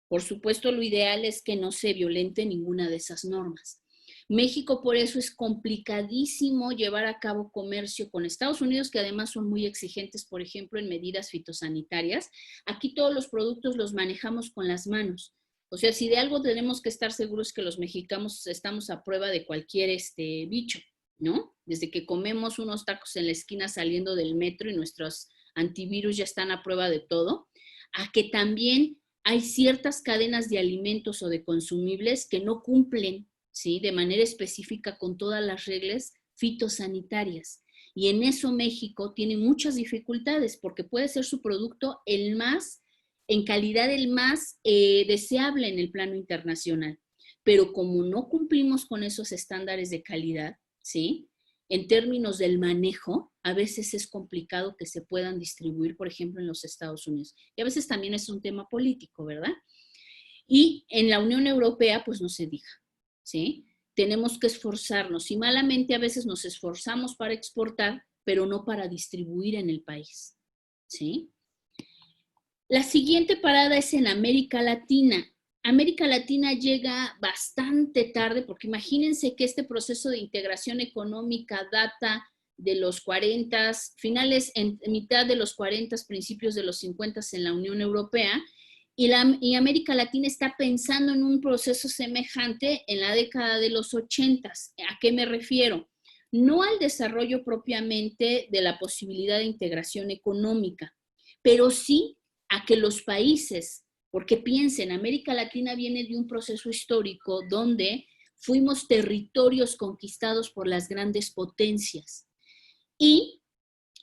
Por supuesto, lo ideal es que no se violente ninguna de esas normas. México, por eso es complicadísimo llevar a cabo comercio con Estados Unidos, que además son muy exigentes, por ejemplo, en medidas fitosanitarias. Aquí todos los productos los manejamos con las manos. O sea, si de algo tenemos que estar seguros que los mexicanos estamos a prueba de cualquier bicho, ¿no? Desde que comemos unos tacos en la esquina saliendo del metro y nuestros antivirus ya están a prueba de todo, a que también hay ciertas cadenas de alimentos o de consumibles que no cumplen, ¿sí?, de manera específica con todas las reglas fitosanitarias. Y en eso México tiene muchas dificultades porque puede ser su producto el más, en calidad el más deseable en el plano internacional. Pero como no cumplimos con esos estándares de calidad, ¿sí?, en términos del manejo, a veces es complicado que se puedan distribuir, por ejemplo, en los Estados Unidos. Y a veces también es un tema político, ¿verdad? Y en la Unión Europea, pues no se diga, ¿sí? tenemos que esforzarnos y malamente a veces nos esforzamos para exportar, pero no para distribuir en el país, ¿sí? La siguiente parada es en América Latina. América Latina llega bastante tarde porque imagínense que este proceso de integración económica data de los 40, finales, en mitad de los 40, principios de los 50 en la Unión Europea, y América Latina está pensando en un proceso semejante en la década de los 80. ¿A qué me refiero? No al desarrollo propiamente de la posibilidad de integración económica, pero sí a que los países, porque piensen, América Latina viene de un proceso histórico donde fuimos territorios conquistados por las grandes potencias y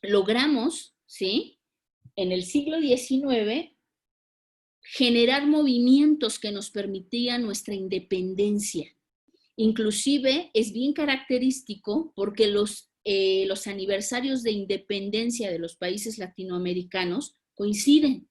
logramos, ¿sí?, en el siglo XIX generar movimientos que nos permitían nuestra independencia. Inclusive es bien característico porque los aniversarios de independencia de los países latinoamericanos coinciden,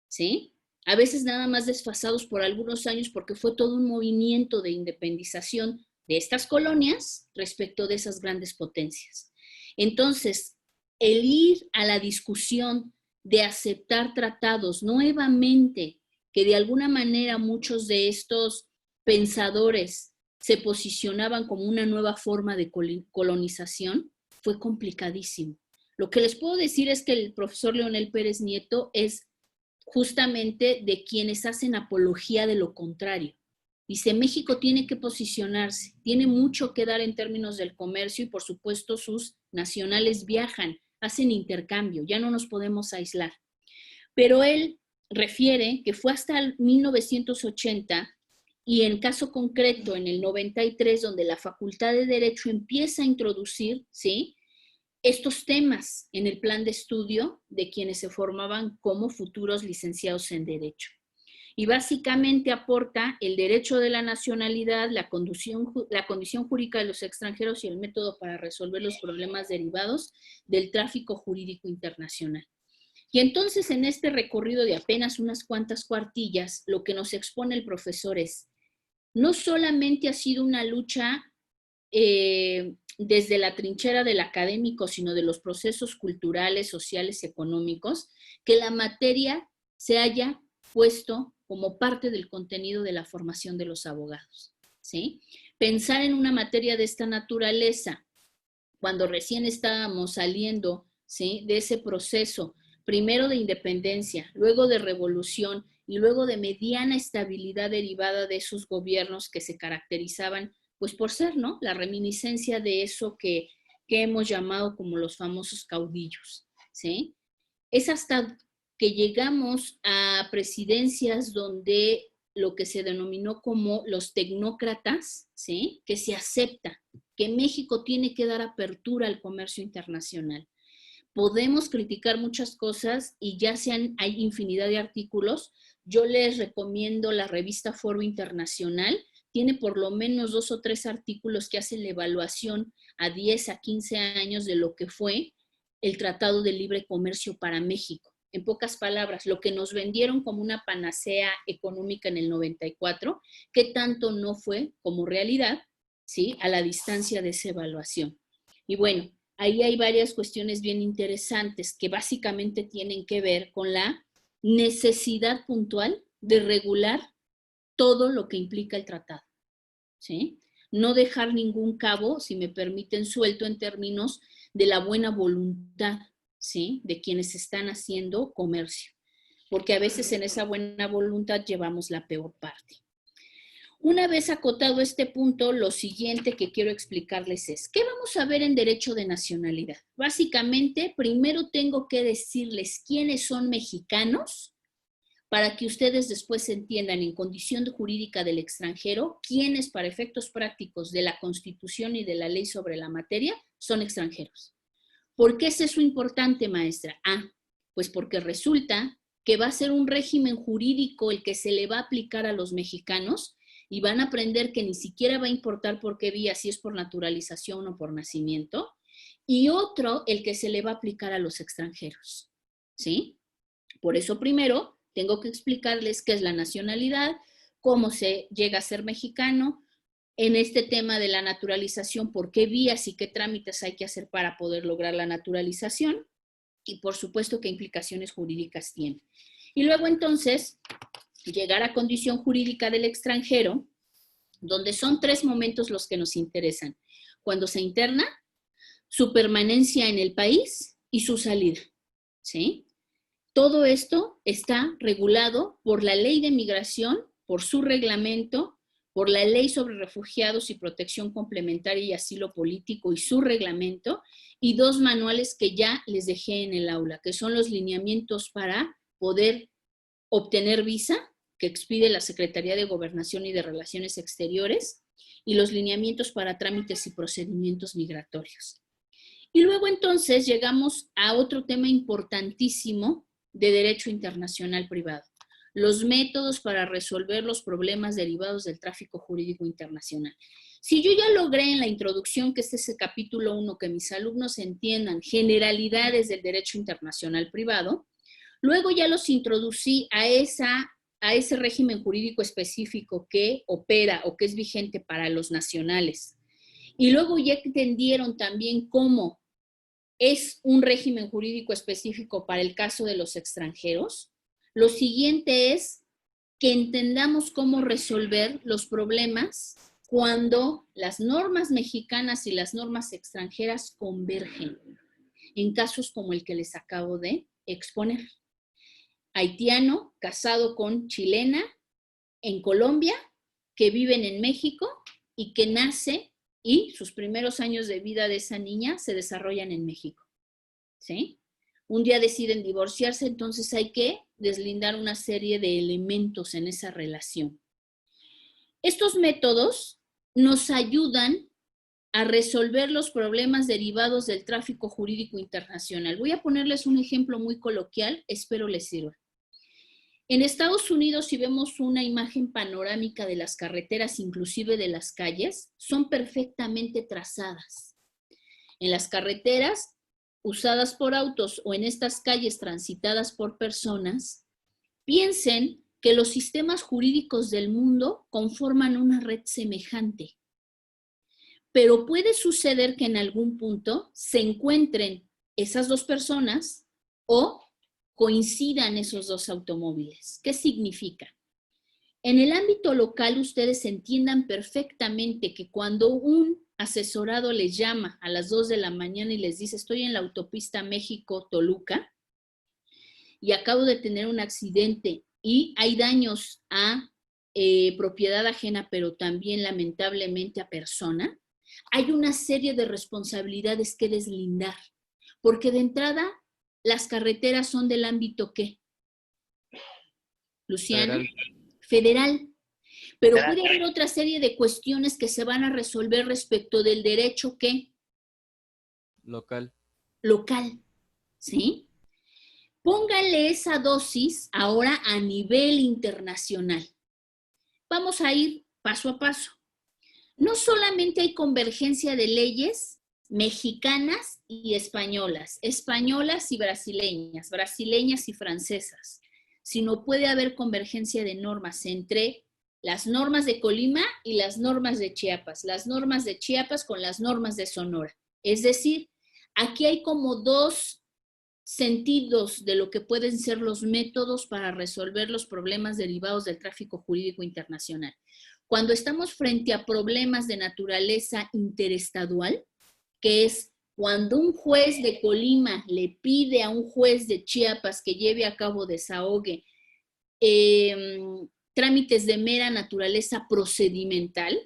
¿sí? A veces nada más desfasados por algunos años porque fue todo un movimiento de independización de estas colonias respecto de esas grandes potencias. Entonces, el ir a la discusión de aceptar tratados nuevamente, que de alguna manera muchos de estos pensadores se posicionaban como una nueva forma de colonización, fue complicadísimo. Lo que les puedo decir es que el profesor Leonel Pérez Nieto es justamente de quienes hacen apología de lo contrario. Dice, México tiene que posicionarse, tiene mucho que dar en términos del comercio y por supuesto sus nacionales viajan, hacen intercambio, ya no nos podemos aislar. Pero él refiere que fue hasta el 1980 y en caso concreto en el 93 donde la Facultad de Derecho empieza a introducir, ¿sí?, estos temas en el plan de estudio de quienes se formaban como futuros licenciados en Derecho. Y básicamente aporta el derecho de la nacionalidad, la condición jurídica de los extranjeros y el método para resolver los problemas derivados del tráfico jurídico internacional. Y entonces en este recorrido de apenas unas cuantas cuartillas, lo que nos expone el profesor es, no solamente ha sido una lucha desde la trinchera del académico, sino de los procesos culturales, sociales, económicos, que la materia se haya puesto como parte del contenido de la formación de los abogados, ¿sí? Pensar en una materia de esta naturaleza, cuando recién estábamos saliendo, ¿sí?, de ese proceso, primero de independencia, luego de revolución y luego de mediana estabilidad derivada de esos gobiernos que se caracterizaban pues por ser, ¿no?, la reminiscencia de eso que hemos llamado como los famosos caudillos, ¿sí? Es hasta que llegamos a presidencias donde lo que se denominó como los tecnócratas, ¿sí?, que se acepta que México tiene que dar apertura al comercio internacional. Podemos criticar muchas cosas y ya hay infinidad de artículos. Yo les recomiendo la revista Foro Internacional, tiene por lo menos 2 o 3 artículos que hacen la evaluación a 10 a 15 años de lo que fue el Tratado de Libre Comercio para México. En pocas palabras, lo que nos vendieron como una panacea económica en el 94, que tanto no fue como realidad, ¿sí?, a la distancia de esa evaluación. Y bueno, ahí hay varias cuestiones bien interesantes que básicamente tienen que ver con la necesidad puntual de regular todo lo que implica el tratado, ¿sí? No dejar ningún cabo, si me permiten, suelto en términos de la buena voluntad, ¿sí?, de quienes están haciendo comercio, porque a veces en esa buena voluntad llevamos la peor parte. Una vez acotado este punto, lo siguiente que quiero explicarles es, ¿qué vamos a ver en derecho de nacionalidad? Básicamente, primero tengo que decirles quiénes son mexicanos, para que ustedes después entiendan en condición jurídica del extranjero, quiénes para efectos prácticos de la Constitución y de la ley sobre la materia son extranjeros. ¿Por qué es eso importante, maestra? Pues porque resulta que va a ser un régimen jurídico el que se le va a aplicar a los mexicanos y van a aprender que ni siquiera va a importar por qué vía, si es por naturalización o por nacimiento, y otro el que se le va a aplicar a los extranjeros, ¿sí? Por eso primero tengo que explicarles qué es la nacionalidad, cómo se llega a ser mexicano, en este tema de la naturalización, por qué vías y qué trámites hay que hacer para poder lograr la naturalización y por supuesto qué implicaciones jurídicas tiene. Y luego entonces llegar a condición jurídica del extranjero, donde son 3 momentos los que nos interesan. Cuando se interna, su permanencia en el país y su salida, ¿sí? Todo esto está regulado por la Ley de Migración, por su reglamento, por la Ley sobre Refugiados y Protección Complementaria y Asilo Político y su reglamento, y 2 manuales que ya les dejé en el aula, que son los lineamientos para poder obtener visa, que expide la Secretaría de Gobernación y de Relaciones Exteriores, y los lineamientos para trámites y procedimientos migratorios. Y luego entonces llegamos a otro tema importantísimo de derecho internacional privado, los métodos para resolver los problemas derivados del tráfico jurídico internacional. Si yo ya logré en la introducción, que este es el capítulo 1, que mis alumnos entiendan generalidades del derecho internacional privado, luego ya los introducí a ese régimen jurídico específico que opera o que es vigente para los nacionales. Y luego ya entendieron también cómo es un régimen jurídico específico para el caso de los extranjeros. Lo siguiente es que entendamos cómo resolver los problemas cuando las normas mexicanas y las normas extranjeras convergen, en casos como el que les acabo de exponer. Haitiano casado con chilena en Colombia, que viven en México y que nace y sus primeros años de vida de esa niña se desarrollan en México, ¿sí? Un día deciden divorciarse, entonces hay que deslindar una serie de elementos en esa relación. Estos métodos nos ayudan a resolver los problemas derivados del tráfico jurídico internacional. Voy a ponerles un ejemplo muy coloquial, espero les sirva. En Estados Unidos, si vemos una imagen panorámica de las carreteras, inclusive de las calles, son perfectamente trazadas. En las carreteras usadas por autos o en estas calles transitadas por personas, piensen que los sistemas jurídicos del mundo conforman una red semejante. Pero puede suceder que en algún punto se encuentren esas 2 personas o coincidan esos 2 automóviles. ¿Qué significa? En el ámbito local, ustedes entiendan perfectamente que cuando un asesorado les llama a las 2 de la mañana y les dice, estoy en la autopista México-Toluca y acabo de tener un accidente y hay daños a propiedad ajena, pero también lamentablemente a persona, hay una serie de responsabilidades que deslindar, porque de entrada las carreteras son del ámbito ¿qué? Luciano, federal. Pero puede haber otra serie de cuestiones que se van a resolver respecto del derecho ¿qué? Local. Local, ¿sí? Pónganle esa dosis ahora a nivel internacional. Vamos a ir paso a paso. No solamente hay convergencia de leyes mexicanas y españolas y brasileñas, brasileñas y francesas, sino puede haber convergencia de normas entre las normas de Colima y las normas de Chiapas, las normas de Chiapas con las normas de Sonora. Es decir, aquí hay como 2 sentidos de lo que pueden ser los métodos para resolver los problemas derivados del tráfico jurídico internacional. Cuando estamos frente a problemas de naturaleza interestadual, que es cuando un juez de Colima le pide a un juez de Chiapas que lleve a cabo desahogue trámites de mera naturaleza procedimental,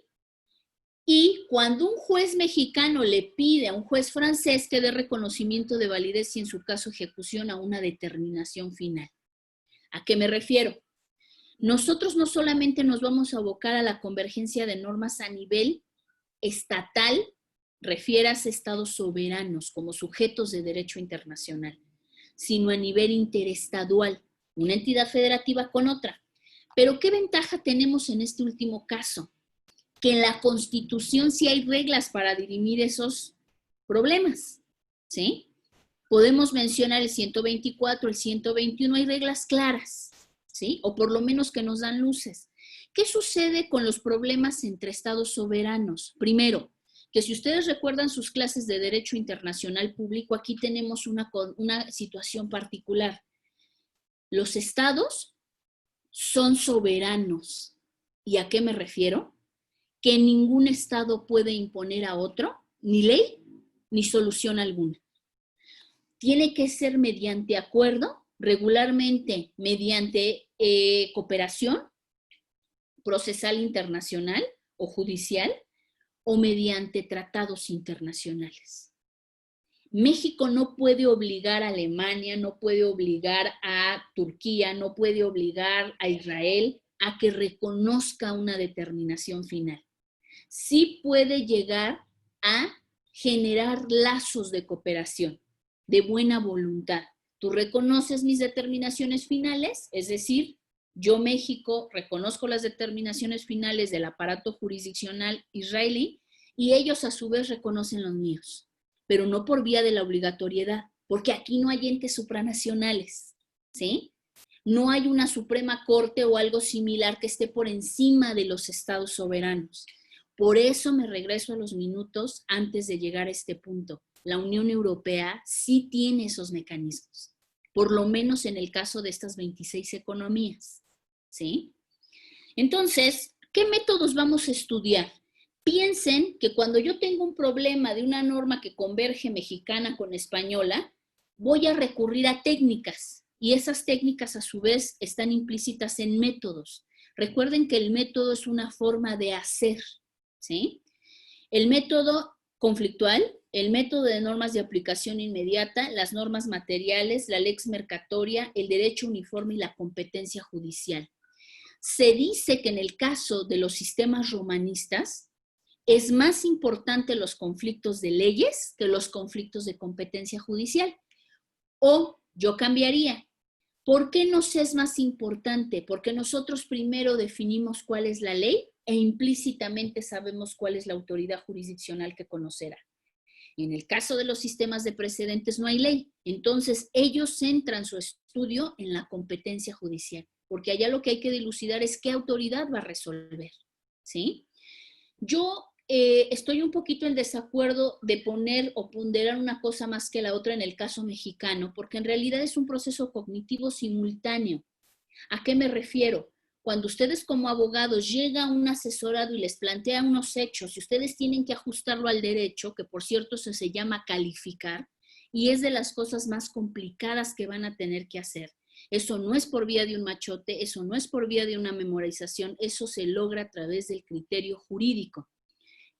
y cuando un juez mexicano le pide a un juez francés que dé reconocimiento de validez y en su caso ejecución a una determinación final. ¿A qué me refiero? Nosotros no solamente nos vamos a abocar a la convergencia de normas a nivel estatal, refiérase a estados soberanos como sujetos de derecho internacional, sino a nivel interestadual, una entidad federativa con otra. Pero ¿qué ventaja tenemos en este último caso? Que en la Constitución sí hay reglas para dirimir esos problemas, ¿sí? Podemos mencionar el 124, el 121, hay reglas claras, ¿sí? O por lo menos que nos dan luces. ¿qué sucede con los problemas entre estados soberanos? Primero, que si ustedes recuerdan sus clases de Derecho Internacional Público, aquí tenemos una situación particular. Los estados son soberanos. ¿Y a qué me refiero? Que ningún estado puede imponer a otro ni ley ni solución alguna. Tiene que ser mediante acuerdo, regularmente mediante cooperación procesal internacional o judicial, o mediante tratados internacionales. México no puede obligar a Alemania, no puede obligar a Turquía, no puede obligar a Israel a que reconozca una determinación final. Sí puede llegar a generar lazos de cooperación, de buena voluntad. Tú reconoces mis determinaciones finales, es decir, yo, México, reconozco las determinaciones finales del aparato jurisdiccional israelí y ellos a su vez reconocen los míos, pero no por vía de la obligatoriedad, porque aquí no hay entes supranacionales, ¿sí? No hay una Suprema Corte o algo similar que esté por encima de los estados soberanos. Por eso me regreso a los minutos antes de llegar a este punto. La Unión Europea sí tiene esos mecanismos, por lo menos en el caso de estas 26 economías. ¿Sí? Entonces, ¿qué métodos vamos a estudiar? Piensen que cuando yo tengo un problema de una norma que converge mexicana con española, voy a recurrir a técnicas y esas técnicas a su vez están implícitas en métodos. Recuerden que el método es una forma de hacer, ¿sí? El método conflictual, el método de normas de aplicación inmediata, las normas materiales, la lex mercatoria, el derecho uniforme y la competencia judicial. Se dice que en el caso de los sistemas romanistas es más importante los conflictos de leyes que los conflictos de competencia judicial. O yo cambiaría, ¿por qué nos es más importante? Porque nosotros primero definimos cuál es la ley e implícitamente sabemos cuál es la autoridad jurisdiccional que conocerá. En el caso de los sistemas de precedentes no hay ley, entonces ellos centran su estudio en la competencia judicial, porque allá lo que hay que dilucidar es qué autoridad va a resolver, ¿sí? Yo estoy un poquito en desacuerdo de poner o ponderar una cosa más que la otra en el caso mexicano, porque en realidad es un proceso cognitivo simultáneo. ¿A qué me refiero? Cuando ustedes como abogados llega un asesorado y les plantea unos hechos y ustedes tienen que ajustarlo al derecho, que por cierto eso se llama calificar, y es de las cosas más complicadas que van a tener que hacer. Eso no es por vía de un machote, eso no es por vía de una memorización, eso se logra a través del criterio jurídico.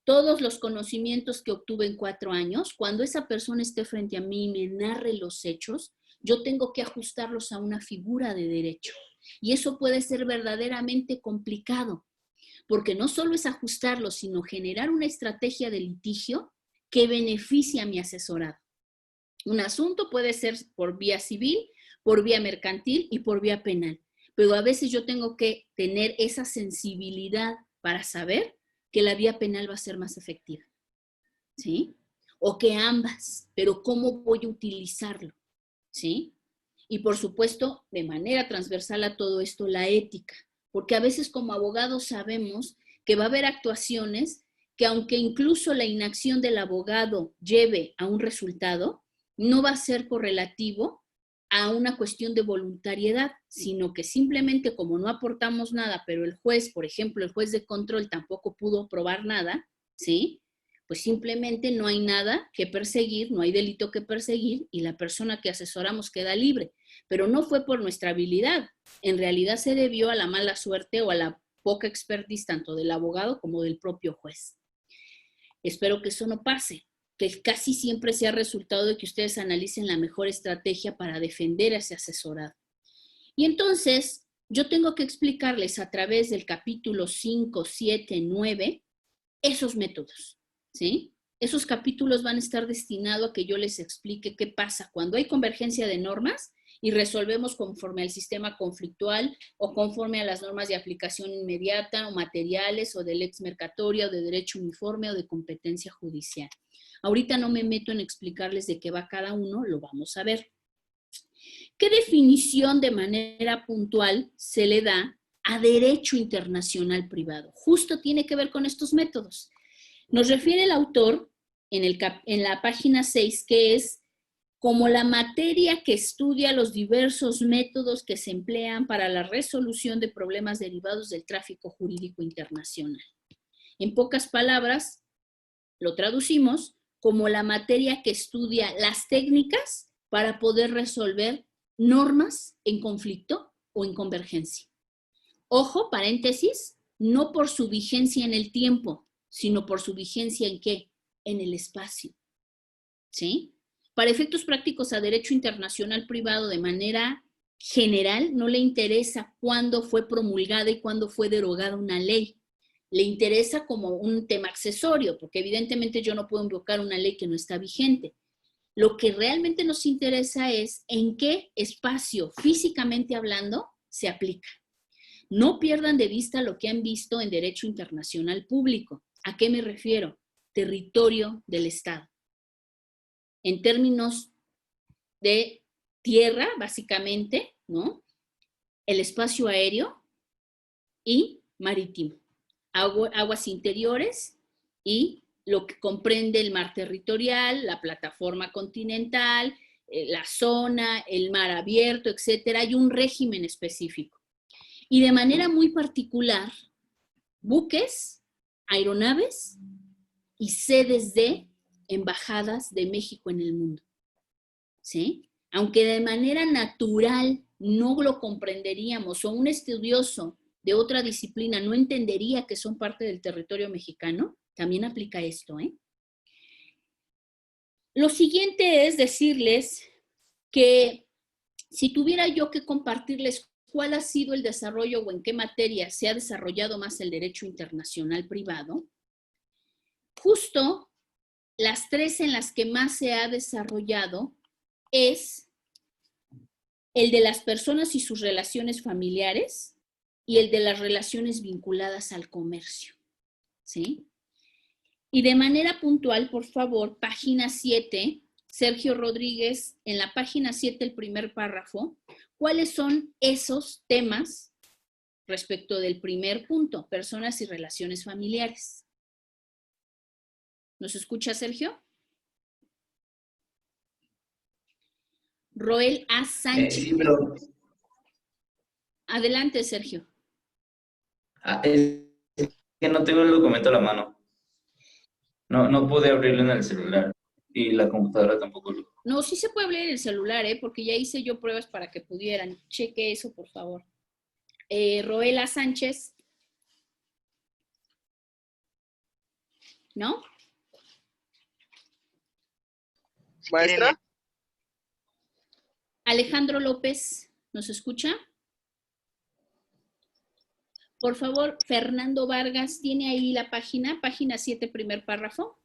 Todos los conocimientos que obtuve en 4 años, cuando esa persona esté frente a mí y me narre los hechos, yo tengo que ajustarlos a una figura de derecho. Y eso puede ser verdaderamente complicado, porque no solo es ajustarlo, sino generar una estrategia de litigio que beneficie a mi asesorado. Un asunto puede ser por vía civil, por vía mercantil y por vía penal, pero a veces yo tengo que tener esa sensibilidad para saber que la vía penal va a ser más efectiva, ¿sí? O que ambas, pero ¿cómo voy a utilizarlo? ¿Sí? Y por supuesto, de manera transversal a todo esto, la ética, porque a veces como abogados sabemos que va a haber actuaciones que aunque incluso la inacción del abogado lleve a un resultado, no va a ser correlativo a una cuestión de voluntariedad, sino que simplemente como no aportamos nada, pero el juez, por ejemplo, el juez de control tampoco pudo probar nada, ¿sí? Pues simplemente no hay nada que perseguir, no hay delito que perseguir y la persona que asesoramos queda libre. Pero no fue por nuestra habilidad, en realidad se debió a la mala suerte o a la poca expertise tanto del abogado como del propio juez. Espero que eso no pase, que casi siempre sea resultado de que ustedes analicen la mejor estrategia para defender a ese asesorado. Y entonces, yo tengo que explicarles a través del capítulo 5, 7, 9, esos métodos, ¿sí? Esos capítulos van a estar destinados a que yo les explique qué pasa cuando hay convergencia de normas y resolvemos conforme al sistema conflictual o conforme a las normas de aplicación inmediata o materiales o de lex mercatoria o de derecho uniforme o de competencia judicial. Ahorita no me meto en explicarles de qué va cada uno, lo vamos a ver. ¿Qué definición de manera puntual se le da a derecho internacional privado. Justo tiene que ver con estos métodos. Nos refiere el autor en la página 6, que es como la materia que estudia los diversos métodos que se emplean para la resolución de problemas derivados del tráfico jurídico internacional. En pocas palabras, lo traducimos como la materia que estudia las técnicas para poder resolver normas en conflicto o en convergencia. Ojo, paréntesis, no por su vigencia en el tiempo, sino por su vigencia ¿en qué? En el espacio. ¿Sí? Para efectos prácticos a derecho internacional privado de manera general, no le interesa cuándo fue promulgada y cuándo fue derogada una ley. Le interesa como un tema accesorio, porque evidentemente yo no puedo invocar una ley que no está vigente. Lo que realmente nos interesa es en qué espacio, físicamente hablando, se aplica. No pierdan de vista lo que han visto en derecho internacional público. ¿A qué me refiero? Territorio del Estado. En términos de tierra, básicamente, ¿no? El espacio aéreo y marítimo. Aguas interiores y lo que comprende el mar territorial, la plataforma continental, la zona, el mar abierto, etcétera. Hay un régimen específico. Y de manera muy particular, buques, aeronaves y sedes de embajadas de México en el mundo. ¿Sí? Aunque de manera natural no lo comprenderíamos o un estudioso de otra disciplina no entendería que son parte del territorio mexicano, también aplica esto, ¿eh? Lo siguiente es decirles que si tuviera yo que compartirles cuál ha sido el desarrollo o en qué materia se ha desarrollado más el derecho internacional privado, justo las tres en las que más se ha desarrollado es el de las personas y sus relaciones familiares y el de las relaciones vinculadas al comercio, ¿sí? Y de manera puntual, por favor, página 7, Sergio Rodríguez, en la página 7, el primer párrafo, ¿cuáles son esos temas respecto del primer punto, personas y relaciones familiares? ¿Nos escucha, Sergio? Roel A. Sánchez. Sí, pero... Adelante, Sergio. Es que no tengo el documento a la mano. No pude abrirlo en el celular y la computadora tampoco lo... No, sí se puede abrir en el celular, porque ya hice yo pruebas para que pudieran. Cheque eso, por favor. Roel A. Sánchez. ¿No? Maestra. Alejandro López, ¿nos escucha? Por favor, Fernando Vargas, ¿tiene ahí la página 7, primer párrafo?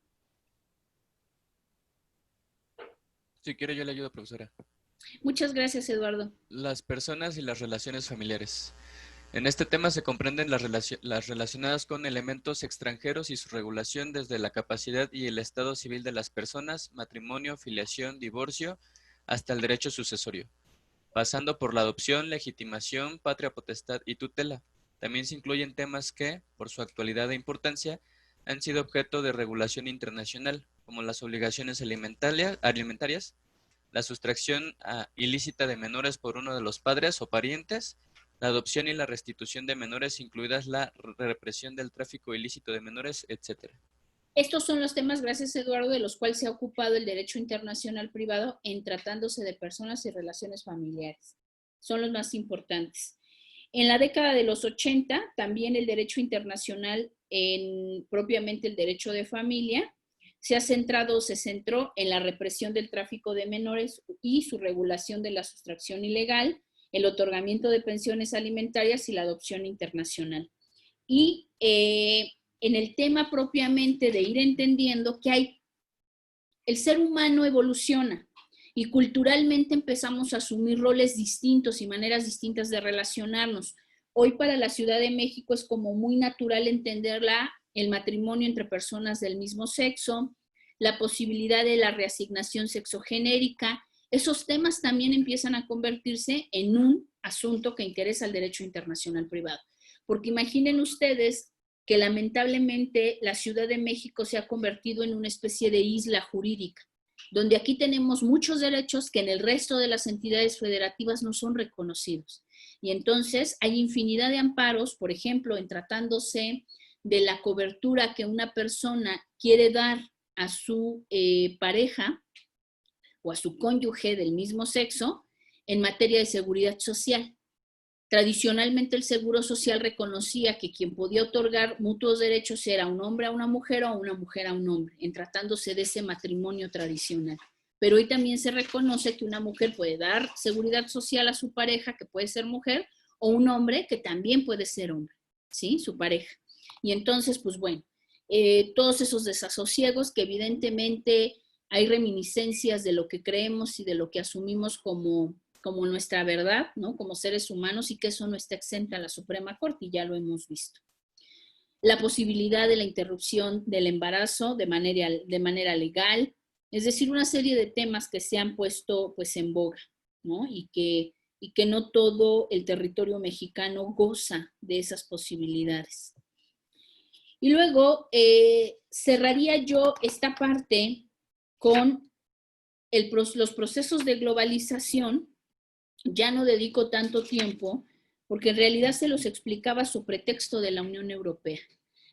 Si quiere yo le ayudo, profesora. Muchas gracias, Eduardo. Las personas y las relaciones familiares. En este tema se comprenden las relacionadas con elementos extranjeros y su regulación desde la capacidad y el estado civil de las personas, matrimonio, filiación, divorcio, hasta el derecho sucesorio, pasando por la adopción, legitimación, patria potestad y tutela. También se incluyen temas que, por su actualidad e importancia, han sido objeto de regulación internacional, como las obligaciones alimentarias, la sustracción ilícita de menores por uno de los padres o parientes, la adopción y la restitución de menores, incluidas la represión del tráfico ilícito de menores, etc. Estos son los temas, gracias Eduardo, de los cuales se ha ocupado el derecho internacional privado en tratándose de personas y relaciones familiares. Son los más importantes. En la década de los 80, también el derecho internacional, propiamente el derecho de familia, se centró en la represión del tráfico de menores y su regulación de la sustracción ilegal, el otorgamiento de pensiones alimentarias y la adopción internacional. Y en el tema propiamente de ir entendiendo que el ser humano evoluciona y culturalmente empezamos a asumir roles distintos y maneras distintas de relacionarnos. Hoy para la Ciudad de México es como muy natural entender el matrimonio entre personas del mismo sexo, la posibilidad de la reasignación sexogenérica. Esos temas también empiezan a convertirse en un asunto que interesa al derecho internacional privado. porque imaginen ustedes que lamentablemente la Ciudad de México se ha convertido en una especie de isla jurídica, donde aquí tenemos muchos derechos que en el resto de las entidades federativas no son reconocidos. Y entonces hay infinidad de amparos, por ejemplo, en tratándose de la cobertura que una persona quiere dar a su pareja o a su cónyuge del mismo sexo en materia de seguridad social. Tradicionalmente el Seguro Social reconocía que quien podía otorgar mutuos derechos era un hombre a una mujer o una mujer a un hombre, en tratándose de ese matrimonio tradicional. Pero hoy también se reconoce que una mujer puede dar seguridad social a su pareja, que puede ser mujer, o un hombre que también puede ser hombre, ¿sí? Su pareja. Y entonces, pues bueno, todos esos desasosiegos que evidentemente hay reminiscencias de lo que creemos y de lo que asumimos como nuestra verdad, ¿no? Como seres humanos, y que eso no está exenta a la Suprema Corte, y ya lo hemos visto. La posibilidad de la interrupción del embarazo de manera legal, es decir, una serie de temas que se han puesto pues en boga, ¿no? Y que no todo el territorio mexicano goza de esas posibilidades. Y luego cerraría yo esta parte con los procesos de globalización. Ya no dedico tanto tiempo, porque en realidad se los explicaba su pretexto de la Unión Europea.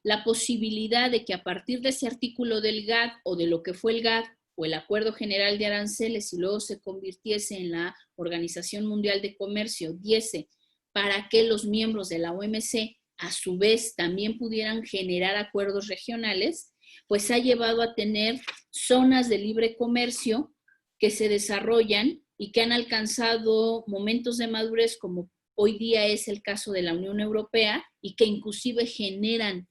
La posibilidad de que a partir de ese artículo del GATT, o de lo que fue el GATT, o el Acuerdo General de Aranceles, y luego se convirtiese en la Organización Mundial de Comercio, diese para que los miembros de la OMC, a su vez, también pudieran generar acuerdos regionales, pues ha llevado a tener zonas de libre comercio que se desarrollan y que han alcanzado momentos de madurez, como hoy día es el caso de la Unión Europea, y que inclusive generan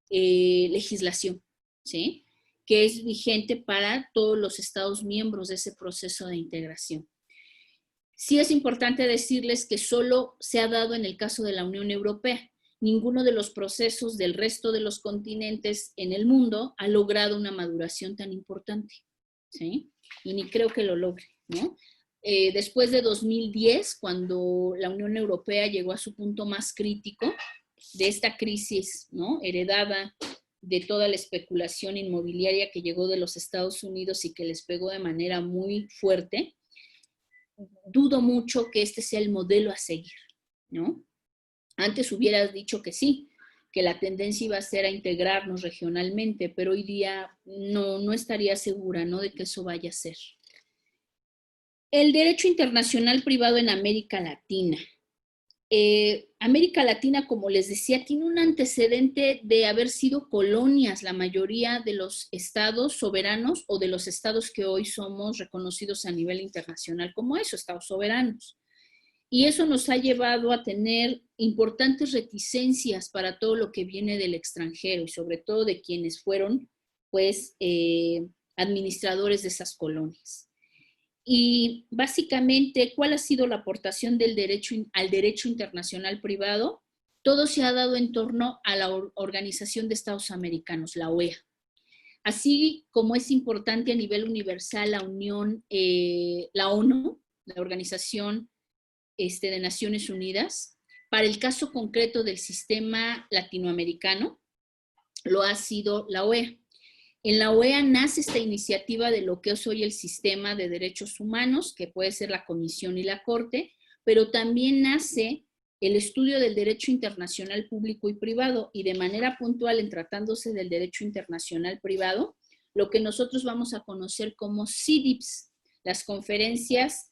legislación, ¿sí? Que es vigente para todos los Estados miembros de ese proceso de integración. Sí es importante decirles que solo se ha dado en el caso de la Unión Europea. Ninguno de los procesos del resto de los continentes en el mundo ha logrado una maduración tan importante, ¿sí? Y ni creo que lo logre, ¿no? Después de 2010, cuando la Unión Europea llegó a su punto más crítico de esta crisis, ¿no? Heredada de toda la especulación inmobiliaria que llegó de los Estados Unidos y que les pegó de manera muy fuerte, dudo mucho que este sea el modelo a seguir, ¿no? Antes hubieras dicho que sí, que la tendencia iba a ser a integrarnos regionalmente, pero hoy día no estaría segura, ¿no?, de que eso vaya a ser. El derecho internacional privado en América Latina. América Latina, como les decía, tiene un antecedente de haber sido colonias la mayoría de los estados soberanos, o de los estados que hoy somos reconocidos a nivel internacional como eso, estados soberanos. Y eso nos ha llevado a tener importantes reticencias para todo lo que viene del extranjero, y sobre todo de quienes fueron, pues, administradores de esas colonias. Y básicamente, ¿cuál ha sido la aportación al derecho internacional privado? Todo se ha dado en torno a la Organización de Estados Americanos, la OEA. Así como es importante a nivel universal la ONU, la Organización de Naciones Unidas, para el caso concreto del sistema latinoamericano, lo ha sido la OEA. En la OEA nace esta iniciativa de lo que es hoy el sistema de derechos humanos, que puede ser la Comisión y la Corte, pero también nace el estudio del derecho internacional público y privado, y de manera puntual, en tratándose del derecho internacional privado, lo que nosotros vamos a conocer como CIDIPS, las conferencias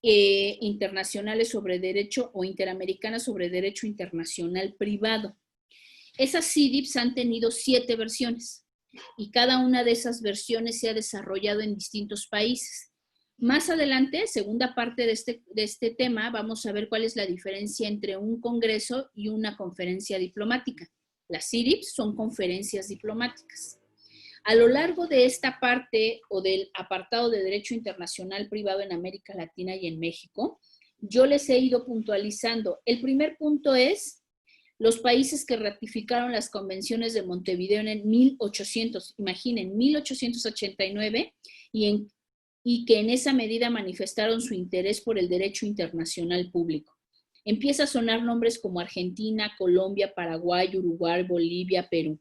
internacionales sobre derecho, o interamericanas sobre derecho internacional privado. Esas CIDIPS han tenido 7 versiones, y cada una de esas versiones se ha desarrollado en distintos países. Más adelante, segunda parte de este tema, vamos a ver cuál es la diferencia entre un congreso y una conferencia diplomática. Las CIDIPS son conferencias diplomáticas. A lo largo de esta parte, o del apartado de Derecho Internacional Privado en América Latina y en México, yo les he ido puntualizando. El primer punto es los países que ratificaron las convenciones de Montevideo en 1889, y que en esa medida manifestaron su interés por el derecho internacional público. empieza a sonar nombres como Argentina, Colombia, Paraguay, Uruguay, Bolivia, Perú.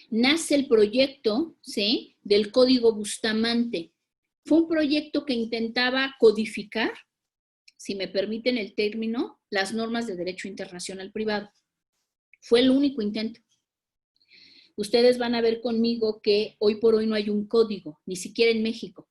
Nace el proyecto, ¿sí?, del Código Bustamante. Fue un proyecto que intentaba codificar, si me permiten el término, las normas de derecho internacional privado. Fue el único intento. Ustedes van a ver conmigo que hoy por hoy no hay un código, ni siquiera en México.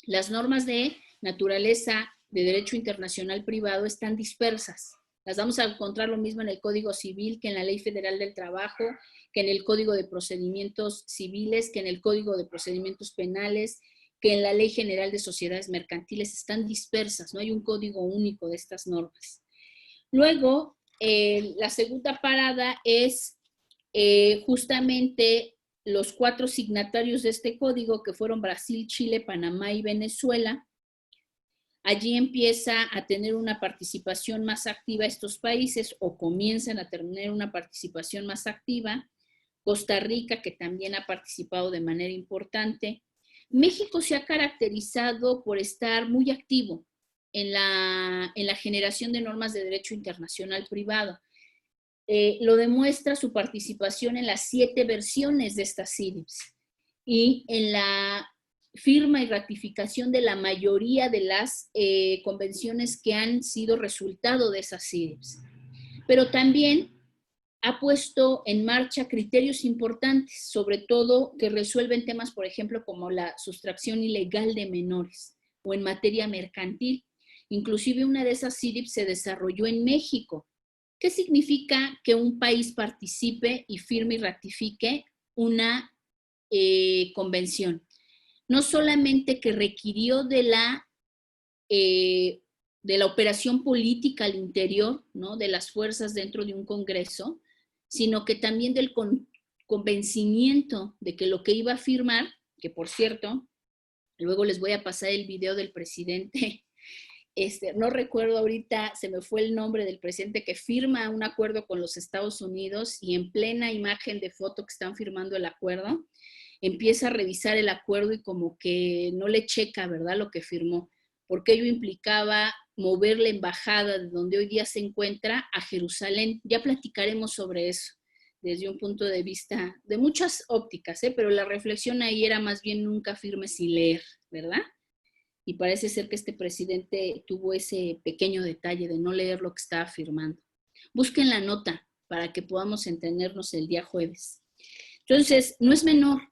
Las normas de naturaleza de derecho internacional privado están dispersas. Las vamos a encontrar lo mismo en el Código Civil que en la Ley Federal del Trabajo, que en el Código de Procedimientos Civiles, que en el Código de Procedimientos Penales, que en la Ley General de Sociedades Mercantiles. Están dispersas, no hay un código único de estas normas. Luego, la segunda parada es justamente los 4 signatarios de este código, que fueron Brasil, Chile, Panamá y Venezuela. Allí empieza a tener una participación más activa estos países, o comienzan a tener una participación más activa. Costa Rica, que también ha participado de manera importante. México se ha caracterizado por estar muy activo en la generación de normas de derecho internacional privado. Lo demuestra su participación en las 7 versiones de estas CIDIPs y en la firma y ratificación de la mayoría de las convenciones que han sido resultado de esas CIDIPs. Pero también ha puesto en marcha criterios importantes, sobre todo que resuelven temas, por ejemplo, como la sustracción ilegal de menores o en materia mercantil. Inclusive una de esas CIDIPs se desarrolló en México. ¿Qué significa que un país participe y firme y ratifique una convención? No solamente que requirió de la operación política al interior, ¿no?, de las fuerzas dentro de un congreso, sino que también del convencimiento de que lo que iba a firmar, que por cierto, luego les voy a pasar el video del presidente, no recuerdo ahorita, se me fue el nombre del presidente que firma un acuerdo con los Estados Unidos y en plena imagen de foto que están firmando el acuerdo, empieza a revisar el acuerdo y como que no le checa, ¿verdad?, lo que firmó, porque ello implicaba mover la embajada de donde hoy día se encuentra a Jerusalén. Ya platicaremos sobre eso desde un punto de vista de muchas ópticas, pero la reflexión ahí era más bien nunca firme sin leer, ¿verdad? Y parece ser que este presidente tuvo ese pequeño detalle de no leer lo que estaba firmando. Busquen la nota para que podamos entendernos el día jueves. Entonces, no es menor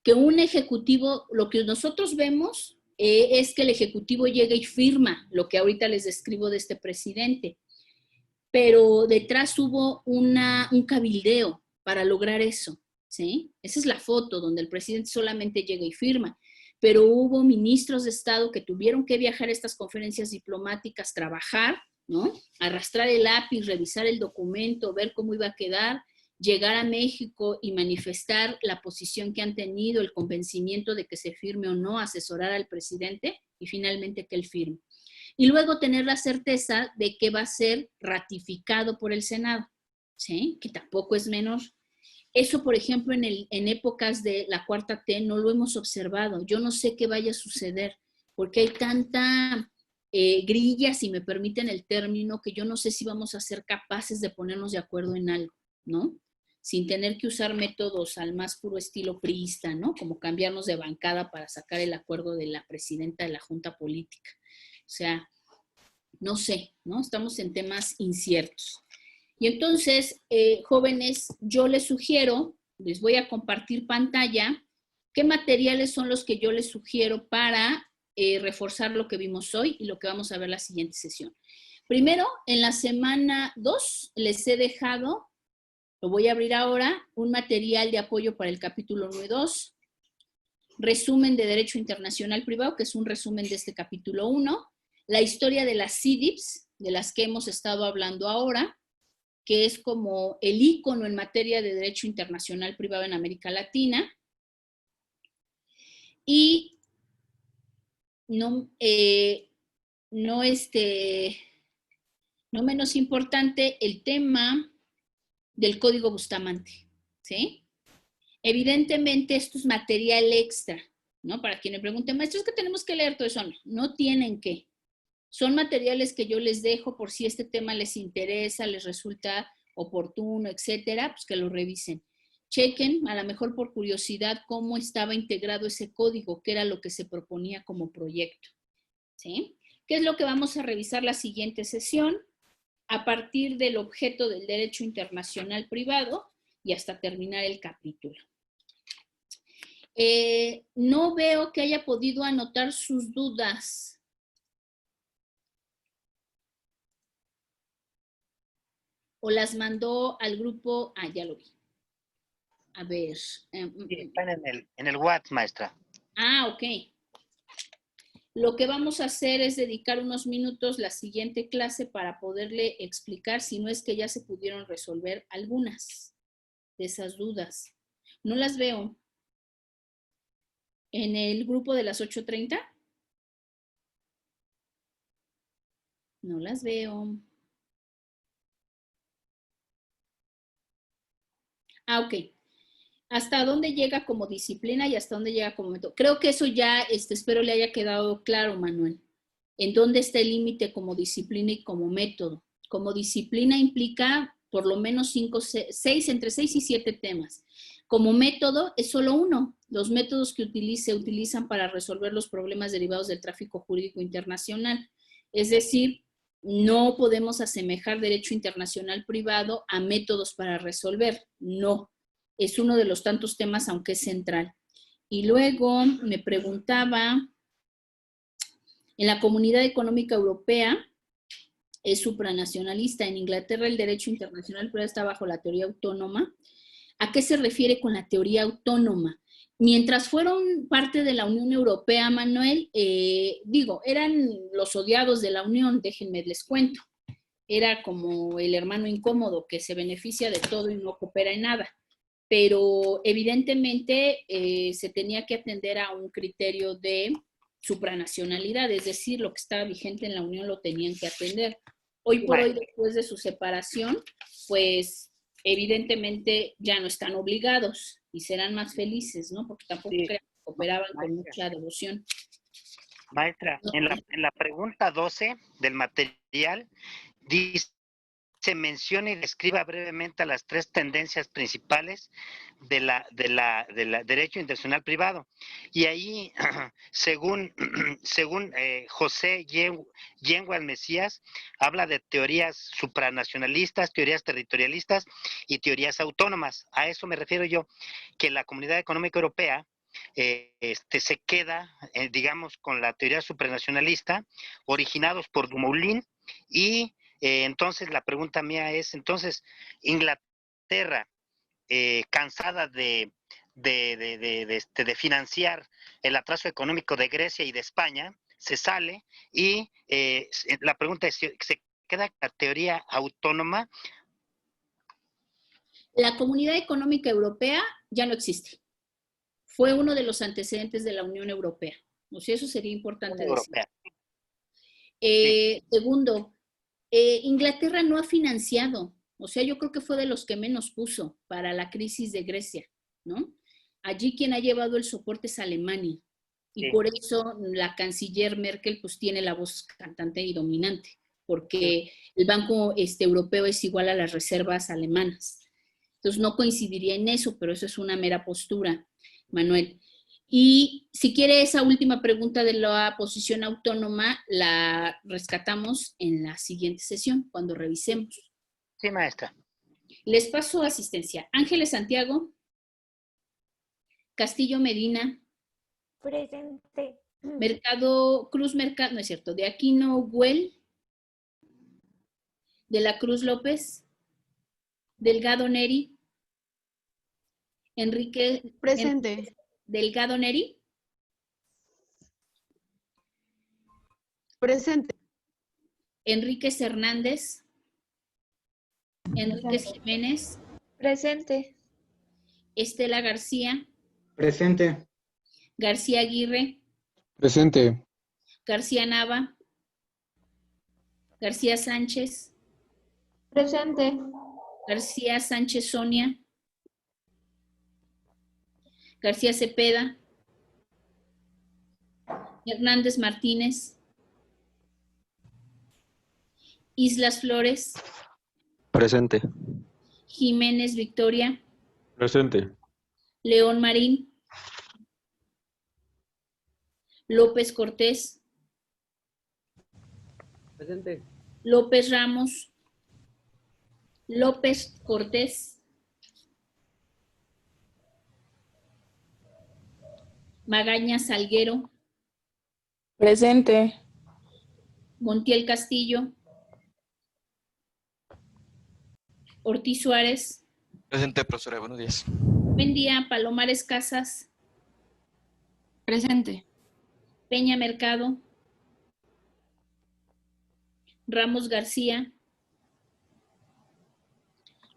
que un ejecutivo, lo que nosotros vemos es que el ejecutivo llega y firma lo que ahorita les describo de este presidente, pero detrás hubo un cabildeo para lograr eso, ¿sí? Esa es la foto donde el presidente solamente llega y firma, pero hubo ministros de Estado que tuvieron que viajar a estas conferencias diplomáticas, trabajar, ¿no?, arrastrar el lápiz, revisar el documento, ver cómo iba a quedar, llegar a México y manifestar la posición que han tenido, el convencimiento de que se firme o no, asesorar al presidente y finalmente que él firme. Y luego tener la certeza de que va a ser ratificado por el Senado, ¿sí?, que tampoco es menor. Eso, por ejemplo, en épocas de la 4T no lo hemos observado. Yo no sé qué vaya a suceder, porque hay tanta grilla, si me permiten el término, que yo no sé si vamos a ser capaces de ponernos de acuerdo en algo, ¿no?, sin tener que usar métodos al más puro estilo priista, ¿no?, como cambiarnos de bancada para sacar el acuerdo de la presidenta de la Junta Política. O sea, no sé, ¿no? Estamos en temas inciertos. Y entonces, jóvenes, yo les sugiero, les voy a compartir pantalla, qué materiales son los que yo les sugiero para reforzar lo que vimos hoy y lo que vamos a ver la siguiente sesión. Primero, en la semana 2 les he dejado, lo voy a abrir ahora, un material de apoyo para el capítulo 1 y 2, resumen de Derecho Internacional Privado, que es un resumen de este capítulo 1, la historia de las CIDIPs, de las que hemos estado hablando ahora, que es como el ícono en materia de Derecho Internacional Privado en América Latina, y no menos importante, el tema del Código Bustamante, ¿sí? Evidentemente esto es material extra, ¿no? Para quien me pregunte, maestro, es que tenemos que leer todo eso. No tienen que. Son materiales que yo les dejo por si este tema les interesa, les resulta oportuno, etcétera, pues que lo revisen. Chequen, a lo mejor por curiosidad, cómo estaba integrado ese código, qué era lo que se proponía como proyecto. ¿Sí? ¿Qué es lo que vamos a revisar la siguiente sesión? A partir del objeto del derecho internacional privado y hasta terminar el capítulo. No veo que haya podido anotar sus dudas. ¿O las mandó al grupo? Ah, ya lo vi. A ver. Sí, están en el WhatsApp, maestra. Ah, ok. Lo que vamos a hacer es dedicar unos minutos la siguiente clase para poderle explicar si no es que ya se pudieron resolver algunas de esas dudas. No las veo. ¿En el grupo de las 8:30? No las veo. Ah, ok. ¿Hasta dónde llega como disciplina y hasta dónde llega como método? Creo que eso ya, espero le haya quedado claro, Manuel. ¿En dónde está el límite como disciplina y como método? Como disciplina implica por lo menos 5, 6, entre 6 y 7 temas. Como método es solo uno. Los métodos que se utilizan para resolver los problemas derivados del tráfico jurídico internacional. Es decir, no podemos asemejar derecho internacional privado a métodos para resolver. No. Es uno de los tantos temas, aunque es central. Y luego me preguntaba, en la Comunidad Económica Europea es supranacionalista. En Inglaterra el derecho internacional privado está bajo la teoría autónoma. ¿A qué se refiere con la teoría autónoma? Mientras fueron parte de la Unión Europea, Manuel, eran los odiados de la Unión, déjenme les cuento. Era como el hermano incómodo que se beneficia de todo y no coopera en nada. Pero evidentemente se tenía que atender a un criterio de supranacionalidad, es decir, lo que estaba vigente en la Unión lo tenían que atender. Hoy por hoy, después de su separación, pues evidentemente ya no están obligados y serán más felices, ¿no? Porque tampoco cooperaban con mucha devoción. Maestra, en la pregunta 12 del material dice: se menciona y describa brevemente las 3 tendencias principales de la derecho internacional privado. Y ahí, según José Yengual Mesías, habla de teorías supranacionalistas, teorías territorialistas y teorías autónomas. A eso me refiero yo, que la Comunidad Económica Europea se queda, digamos, con la teoría supranacionalista, originados por Dumoulin, y entonces la pregunta mía es, entonces, Inglaterra, cansada de financiar el atraso económico de Grecia y de España, se sale y la pregunta es, ¿se queda la teoría autónoma? La Comunidad Económica Europea ya no existe. Fue uno de los antecedentes de la Unión Europea. O sea, eso sería importante decir. Segundo, Inglaterra no ha financiado. O sea, yo creo que fue de los que menos puso para la crisis de Grecia, ¿no? Allí quien ha llevado el soporte es Alemania. Y por eso la canciller Merkel pues tiene la voz cantante y dominante, porque el Banco Europeo es igual a las reservas alemanas. Entonces no coincidiría en eso, pero eso es una mera postura, Manuel. Y si quiere esa última pregunta de la posición autónoma, la rescatamos en la siguiente sesión, cuando revisemos. Sí, maestra. Les paso asistencia. Ángeles Santiago. Castillo Medina. Presente. Cruz Mercado, no es cierto, de Aquino Güell. De la Cruz López. Delgado Neri. Enrique. Presente. Delgado Neri. Presente. Enríquez Hernández. Enríquez Jiménez. Presente. Estela García. Presente. García Aguirre. Presente. García Nava. García Sánchez. Presente. García Sánchez Sonia. García Cepeda. Hernández Martínez. Islas Flores, Presente. Jiménez Victoria, Presente. León Marín, López Cortés, Presente. López Ramos, López Cortés, Magaña Salguero, Presente. Montiel Castillo, Ortiz Suárez, Presente, profesora. Buenos días. buen día, Palomares Casas, Presente. Peña Mercado, Ramos García,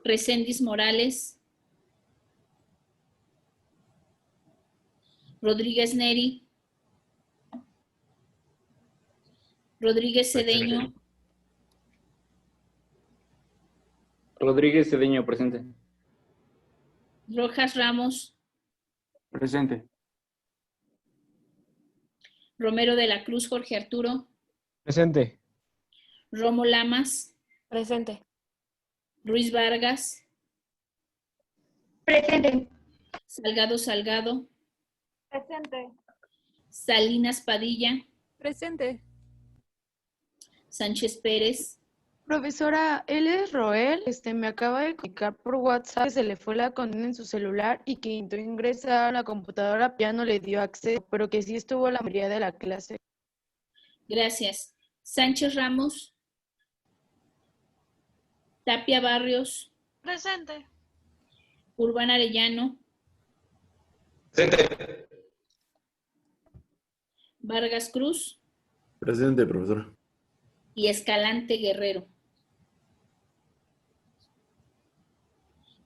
Reséndiz Morales, Rodríguez Neri, Rodríguez Cedeño, Rodríguez Cedeño, presente. Rojas Ramos, Presente. Romero de la Cruz Jorge Arturo, Presente. Romo Lamas, Presente. Ruiz Vargas, Presente. Salgado Salgado, Presente. Salinas Padilla, Presente. Sánchez Pérez, Profesora, él es Roel, me acaba de comunicar por WhatsApp que se le fue la condena en su celular y que intentó ingresar a la computadora, ya no le dio acceso, pero que sí estuvo la mayoría de la clase. gracias. Sánchez Ramos, Tapia Barrios, Presente. Urbán Arellano, Presente. Vargas Cruz Presente, profesora. y Escalante Guerrero.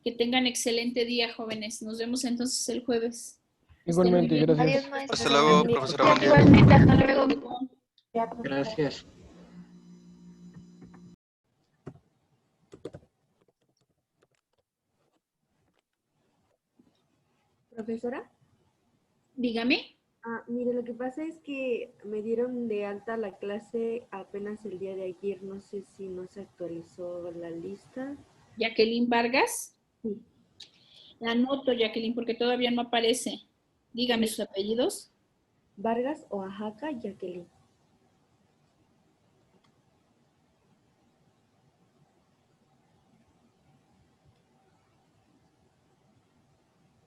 Que tengan excelente día, jóvenes. Nos vemos entonces el jueves. Igualmente, Estén muy bien. gracias. Adiós, maestra. Hasta luego, profesora. Buen día. Igualmente, hasta luego. Gracias. Profesora, Dígame. mire, lo que pasa es que me dieron de alta la clase apenas el día de ayer. No sé si no se actualizó la lista. Jacqueline Vargas. Sí. La anoto, Jacqueline, porque todavía no aparece. Dígame sus apellidos. Vargas, Oaxaca, Jacqueline.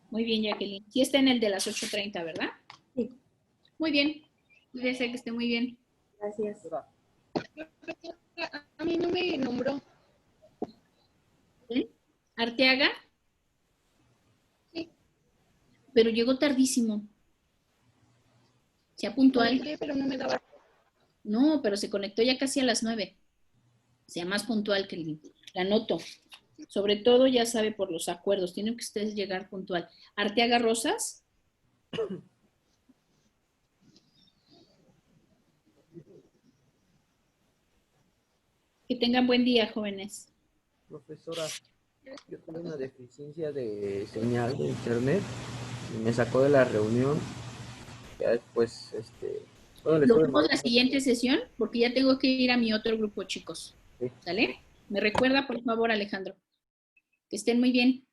Muy bien, Jacqueline. Sí está en el de las 8:30, ¿verdad? Sí. Muy bien. Cuídese, que esté muy bien. Gracias. A mí no me nombró. ¿Eh? ¿Arteaga? Sí. Pero llegó tardísimo. Sea puntual. Pero no me daba. No, pero se conectó ya casi a las 9. Sea más puntual que la anoto. Sobre todo, ya sabe, por los acuerdos. Tienen que ustedes llegar puntual. Arteaga Rosas. Que tengan buen día, jóvenes. Profesora, yo tuve una deficiencia de señal de internet y me sacó de la reunión. Ya después, bueno, les Lo puedo vemos la marcar. siguiente sesión porque ya tengo que ir a mi otro grupo, chicos. Sí. ¿Sale? Me recuerda, por favor, Alejandro. Que estén muy bien.